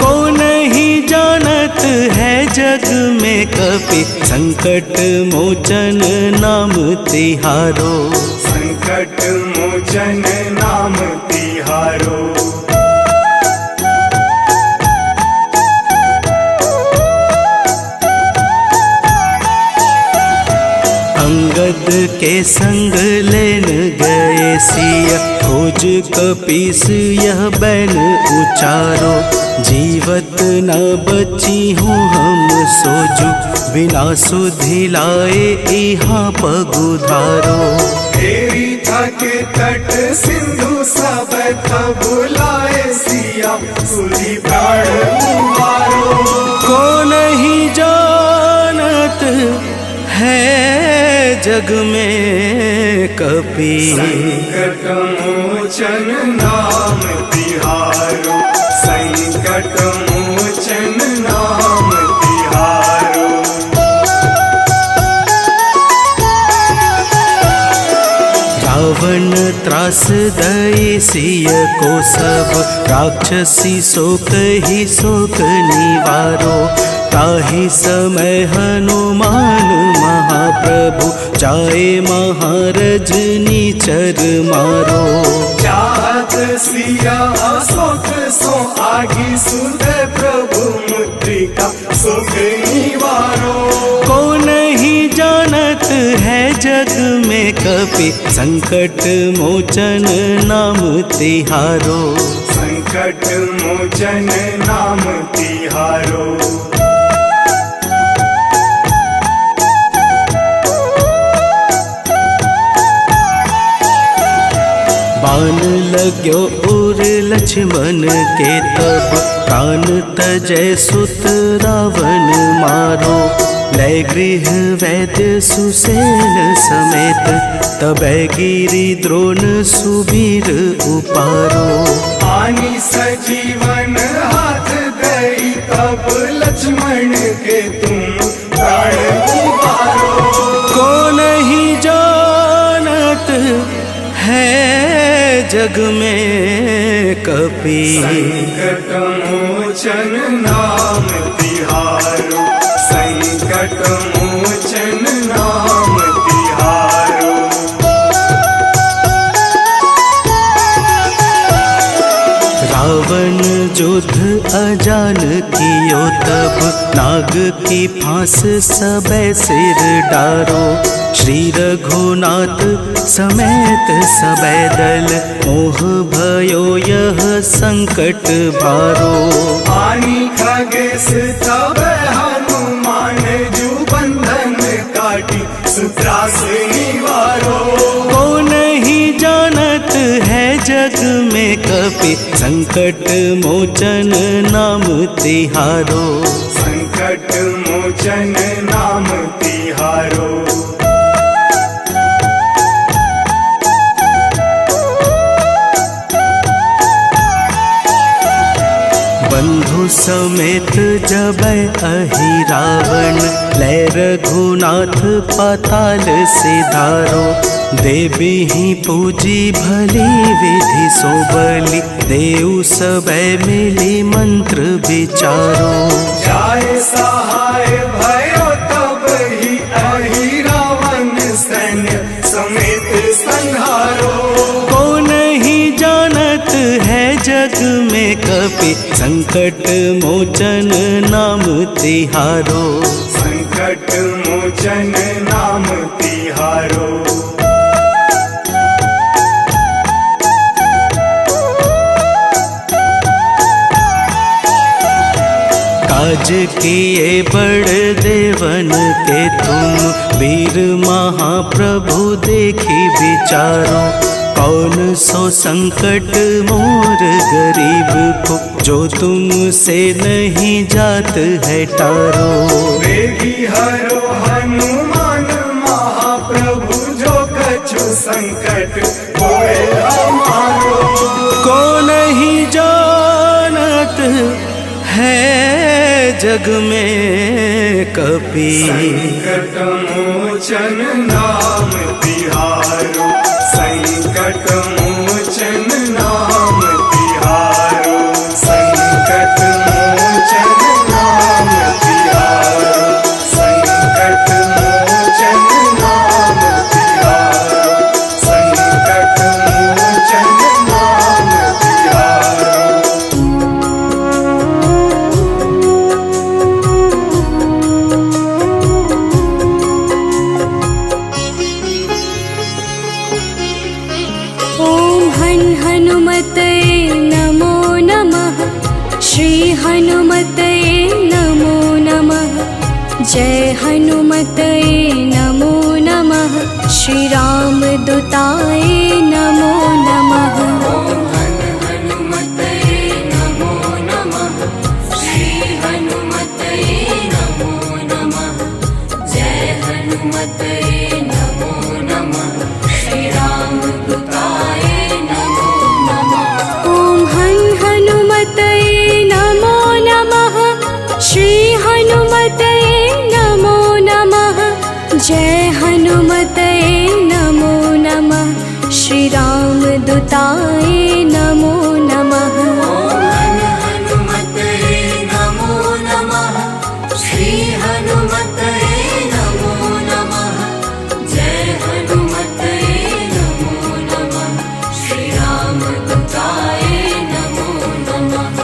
को नहीं जानत है जग में कपि, संकट मोचन नाम तिहारो। संकट मोचन नाम तिहारो। अंगद के संग लेन गए सिया, खोज कपीस यह बैन उचारो। जीवत न बची हूँ हम सोजू, बिना सुधि लाए यहाँ पगुधारो। तेरी थके तट सिंधु सब तब बुलाए सिया, सुधी प्राण उबारो। को नहीं जानत है जग में कपि, संकट मोचन नाम तिहारो। संकट मोचन नाम तिहारो। रावण त्रास दई सिय को, सब राक्षसी शोक ही शोक निवारो। ताहि समय हनुमान महाप्रभु, जाए महारज नीचर मारो। चाहत सिया अशोक सो आगी, सुध प्रभु मुद्रिका शोक निवारो। को नहीं जानत है जग में कपि, संकट मोचन मोचन नाम तिहारो। संकट मोचन नाम तिहारो। बाण लाग्यो उर लक्ष्मण के तब, प्राण तजय सुत रावण मारो। लय गृह वैद्य सुसेन समेत, तबै गिरि द्रोण सुबीर उपारो। आनी सजीवन हाथ दई, तब लक्ष्मण के तुम प्राण उबारो। को नहीं जानत है जग में कपि, संकट मोचन नाम तिहारो। संकट मोचन नाम तिहारो। रावण युद्ध अजान कियो तब, नाग की फांस सबे सिर डारो। श्री रघुनाथ समेत सबे दल, मोह भयो यह संकट भारो। आनी खगेश तब हनुमान, जू बंधन काटी सुत्रास निवारो। को नहीं जानत है जग में कपि, संकट मोचन नाम तिहारो। संकट मोचन नाम तिहारो। बंधु समेत जबै अहि रावण, लय रघुनाथ पाताल सिधारो। देवी ही पूजी भली विधि सो बलि, देव सबे मिली मंत्र विचारो। जाय सहाय भयो तब ही, अहि रावण सैन्य समेत संहारो। को नहीं जानत है जग में कपि, संकट मोचन नाम तिहारो। संकट मोचन नाम तिहारो। काज किए बड़ देवन के तुम, वीर महाप्रभु देखी विचारो। कौन सो संकट मोर गरीब को, जो तुमसे नहीं जात है टारो। वेगी हरो हनुमान महाप्रभु, जो कछु संकट होए हमारो। को नहीं जानत है जग में कपि, संकट मोचन नाम तिहारो। संकट मोचन नाम तिहारो। संकट मोचन नाम तिहारो। संकट मोचन नाम तिहारो। संकट मोचन नाम तिहारो। ॐ हन् हनुमतये नमो नमः। श्री हनुमतये नमो नमः। जय हनुमतये नमो नमः। श्री रामदूताय नमो नमः। हनुमतये नमो नमः। श्री हनुमतये नमो नमः। जय हनुमतये नमो नमः। श्री रामदूताय नमो नमः। ॐ हन् हनुमतये नमो नमः। श्री हनुमतये नमो नमः। जय हनुमतये नमो नमः। श्री रामदूताय नमो नमः। हनुमतये नमो नमः। श्री हनुमतये नमो नमः। जय हनुमतये नमो नमः। श्री रामदूताय नमो नमः।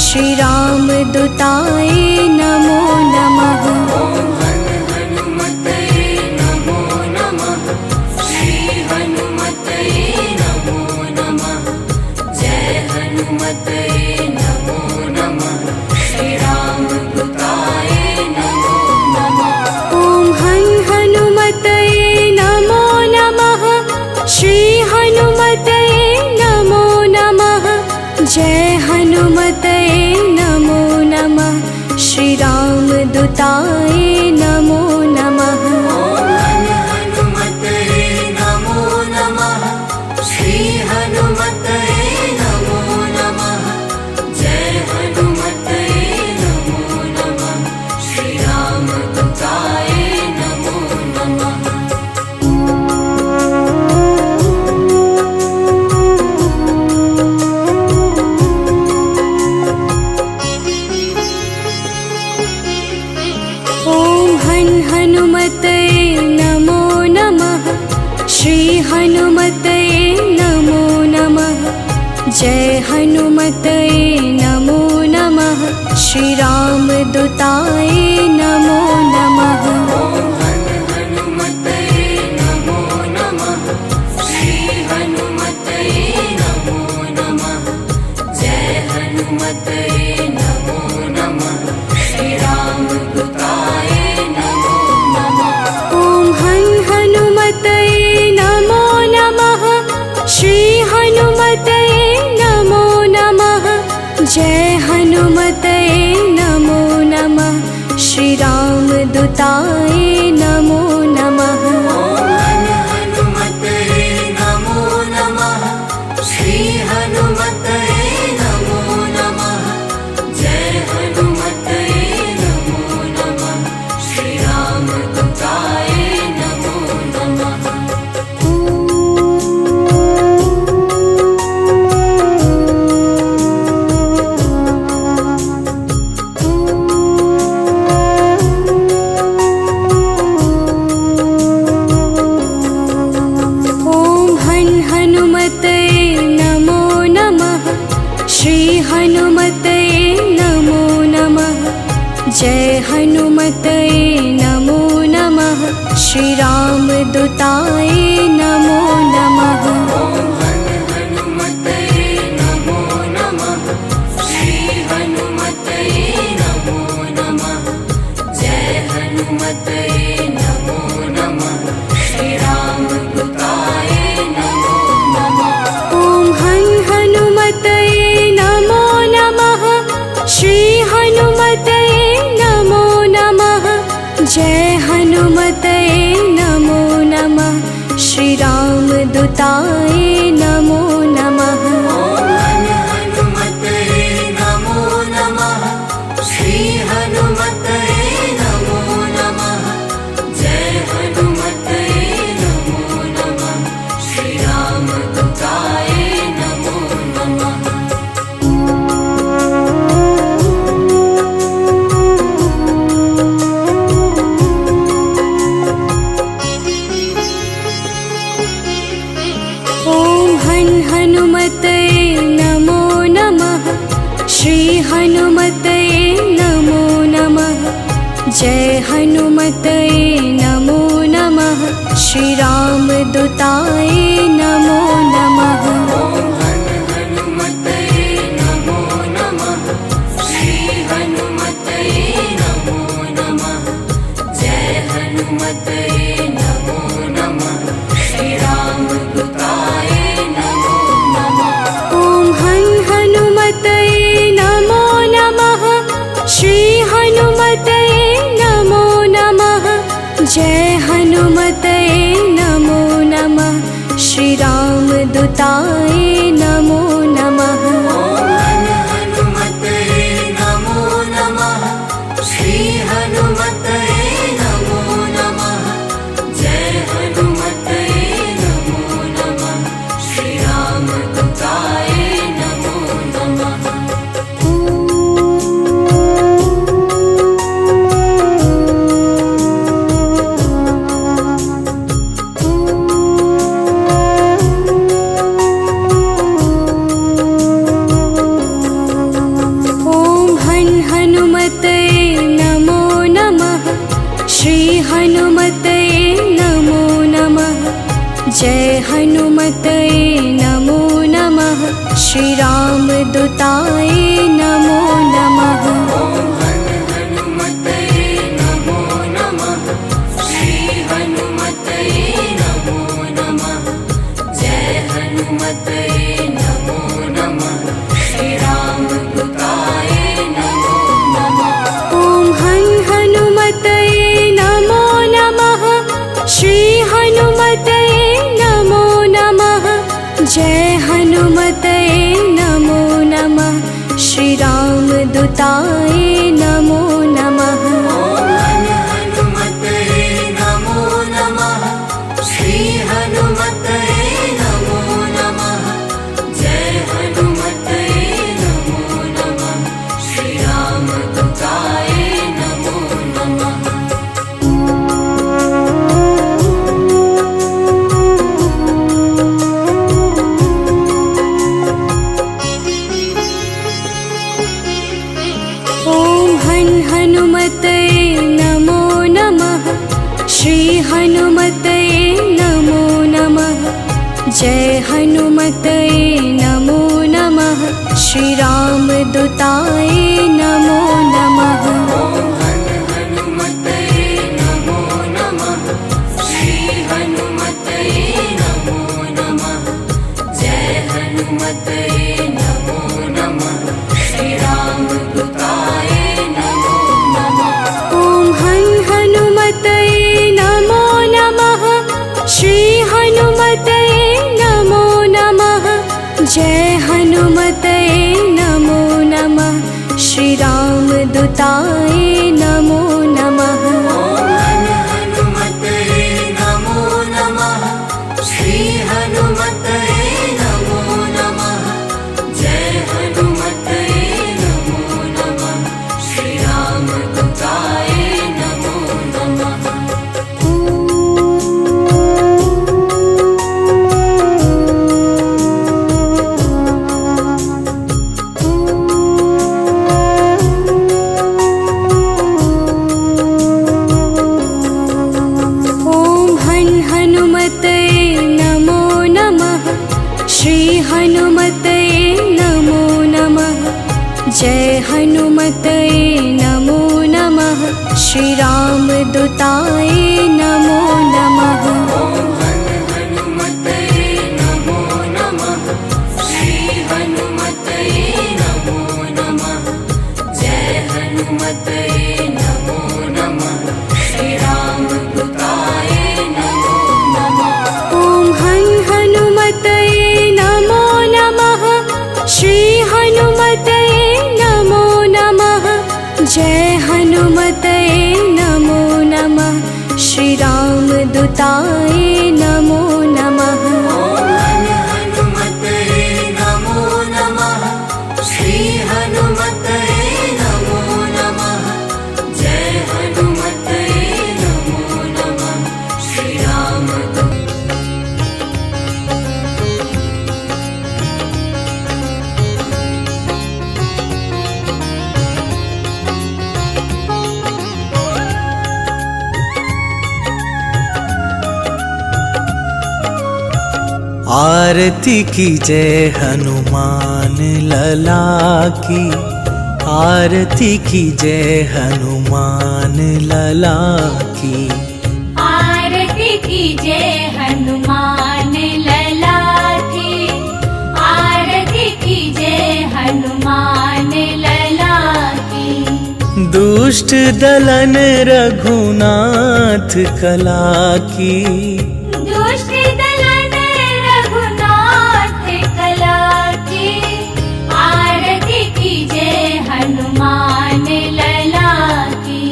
श्री राम दूताय नमो नमः। ॐ हनुमतये नमो नमः। श्री हनुमतये नमो नमः। जय हनुमतये नमो नमः। श्री राम दूताय नमो नमः। ॐ हनुमतये नमो नमः। श्री हनुमतये नमो नमः। जय हनुमतये नमो नमः। श्री राम दूताय नमो नमः। हनुमतये नमो नमः। श्री हनुमतये नमो नमः। जय हनुमतये नमो नमः। श्री राम दूताय नमो नमः। ॐ हनुमतये नमो नमः। श्री हनुमतये नमो नमः। जय हनुमतये नमो नमः। श्री राम दूताय नमो नमः। हनुमतये नमो नमः। श्री हनुमतये नमो नमः। जय हनुमतये नमो नमः। श्री राम दूताय नमो नमः। ॐ हनुमतये नमो नमः। श्री हनुमतये नमो नमः। जय हनुमतये नमो नमः। श्री राम दूताय नमो नमः। हनुमतये नमो नमः। श्री हनुमतये नमो नमः। जय हनुमतये नमो नमः। श्री राम दूताय नमो नमः। ॐ हनुमतये नमो नमः। श्री हनुमतये नमो नमः। जय हनुमतये नमो नमः। श्री राम दूताय नमो नमः। हनुमतये नमो नमः। श्री हनुमतये नमो नमः। जय हनुमतये नमो नमः। श्री राम दूताय नमो नमः। ॐ हनुमतये नमो नमः। श्री हनुमतये नमो नमः। जय हनुमतये नमो नमः। श्री राम दूताय नमो नमः। हनुमतये नमो नमः। श्री हनुमतये नमो नमः। जय हनुमतये नमो नमः। श्री राम दूताय नमो नमः। ॐ हनुमतये नमो नमः। श्री हनुमतये नमो नमः। जय हनुमतये नमो नमः। श्री राम दूताय नमो नमः। हनुमतये नमो नमः। श्री हनुमतये नमो नमः। जय हनुमतये नमो नमः। श्री राम दूताय नमो नमः। ॐ हनुमतये नमो नमः। श्री हनुमतये नमो नमः। जय हनुमतये नमो नमः। श्री राम दूताय नमो नमः। हनुमतये नमो नमः। श्री हनुमतये नमो नमः। जय हनुमतये नमो नमः। श्री राम दूताय नमो नमः। जय हनुमतये नमो नमः। श्री राम दूताय नमो नमः। हनुमतये नमो नमः। श्री हनुमतये नमो नमः। जय हनुमतये नमो नमः। श्री राम दूताय नमो नमः। ॐ हनुमतये नमो नमः। श्री हनुमतये नमो नमः। जय हनुमतये नमो नमः। श्री राम दूताय नमो नमः। हनुमतये नमो नमः। श्री हनुमतये नमो नमः। जय हनुमतये नमो नमः। श्री राम दूताय नमो नमः। ॐ हनुमतये नमो नमः। श्री हनुमतये नमो नमः। जय हनुमतये नमो नमः। श्री राम दूताय नमो नमः। हनुमतये नमो नमः। श्री हनुमतये नमो नमः। जय हनुमतये नमो नमः। श्री राम दूताय नमो नमः। ॐ हनुमतये नमो नमः। श्री हनुमतये नमो नमः। जय हनुमतये नमो नमः। श्री राम दूताय नमो नमः। हनुमतये नमो नमः। श्री हनुमतये नमो नमः। जय हनुमतये नमो नमः। श्री राम दूताय नमो नमः। ॐ हनुमतये नमो नमः। श्री हनुमतये नमो नमः। जय हनुमतये नमो नमः। श्री राम दूताय नमो नमः। हनुमतये नमो नमः। श्री हनुमतये नमो नमः। जय हनुमतये नमो नमः। श्री राम आरती की जय हनुमान लला की। आरती की जय हनुमान लला की। आरती कीजिए हनुमान लला की। आरती कीजिए हनुमान लला की। दुष्ट दलन रघुनाथ कला की। दुष्ट दलन रघुनाथ कला की। आरती कीजिए हनुमान लला की।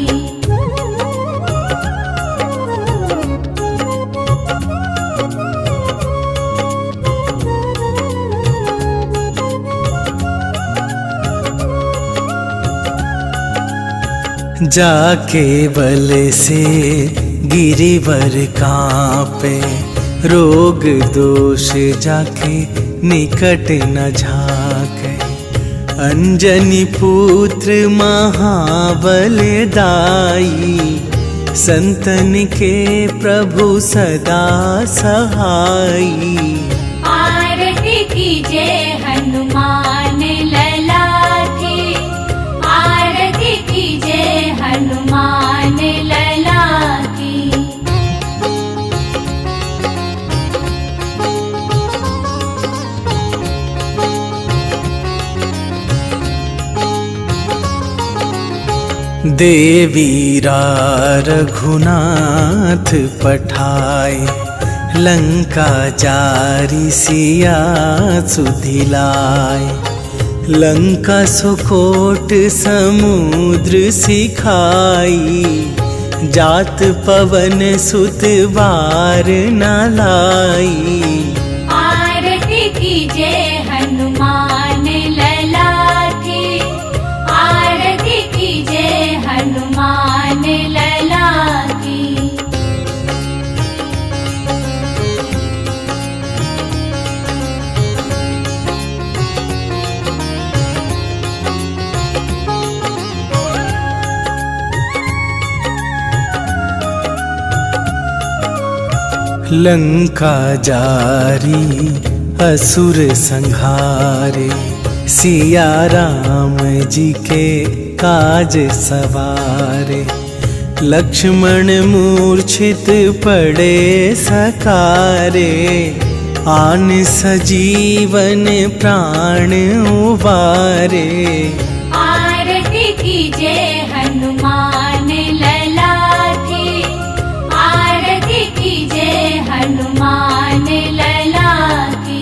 जाके बल से गिरिवर कांपे। रोग दोष जाके निकट न झाके। अंजनी पुत्र महाबल दाई। संतन के प्रभु सदा सहाई। आरती कीजिए हनुमान लला की। आरती कीजिए हनुमान लला की। देवीरा रघुनाथ पठाए। लंका जारी सिया सुधिलाय, लंका सुकोट समुद्र सिखाई, जात पवन सुत बार न लाई। आरती कीजे हनुमान लला की, आरती कीजे हनुमान लला की। लंका जारी असुर संहारे, सिया राम जी के काज सवारे। लक्ष्मण मूर्छित पड़े सकारे, आन सजीवन प्राण उबारे। आरती कीजे हनुमान लला की, आरती कीजे हनुमान लला की।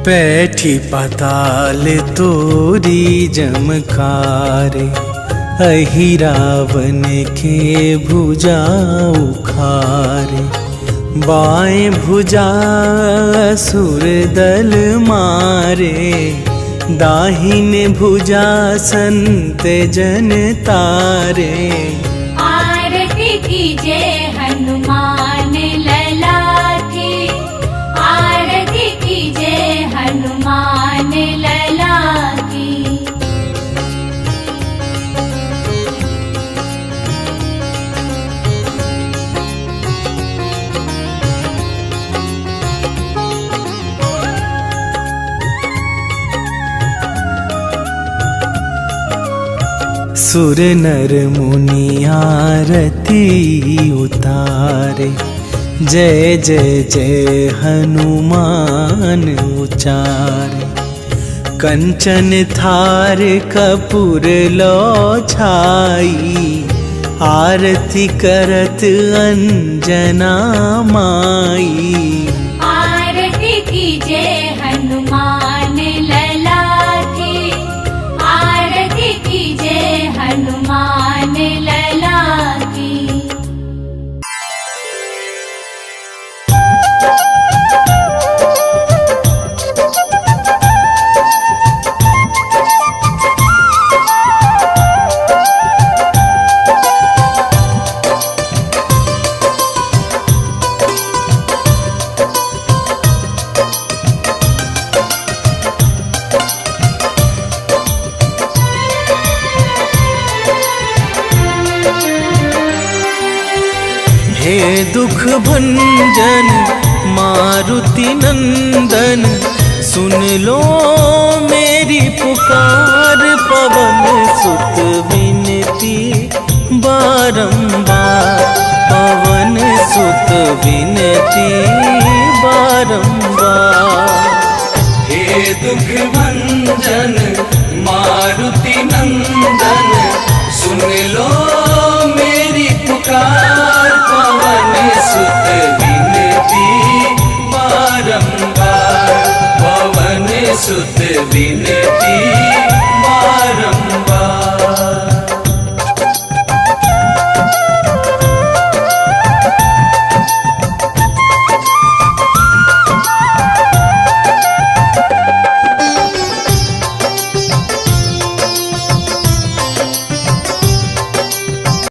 पैठी पाताल तोरी जमकारे, अहि रावण के भुजा उखारे। बाएं भुजा असुर दल मारे, दाहिने भुजा संत जन तारे। आरती कीजे हनुमान लला की, आरती कीजे हनुमान लला की। सुर नर मुनि आरती उतारे, जय जय जय हनुमान उचारे। कंचन थार कपूर लो छाई, आरती करत अंजना माई। आरती कीजे हनुमान लला की, आरती कीजे हनुमान लला की। हे दुख भंजन मारुति नंदन, सुन लो मेरी पुकार। पवन सुत विनती बारंबार, पवन सुत विनती बारंबार। हे दुख भंजन मारुति नंदन, सुन लो मेरी पुकार। पवन सुत विनती बारंबार, पवन सुत विनती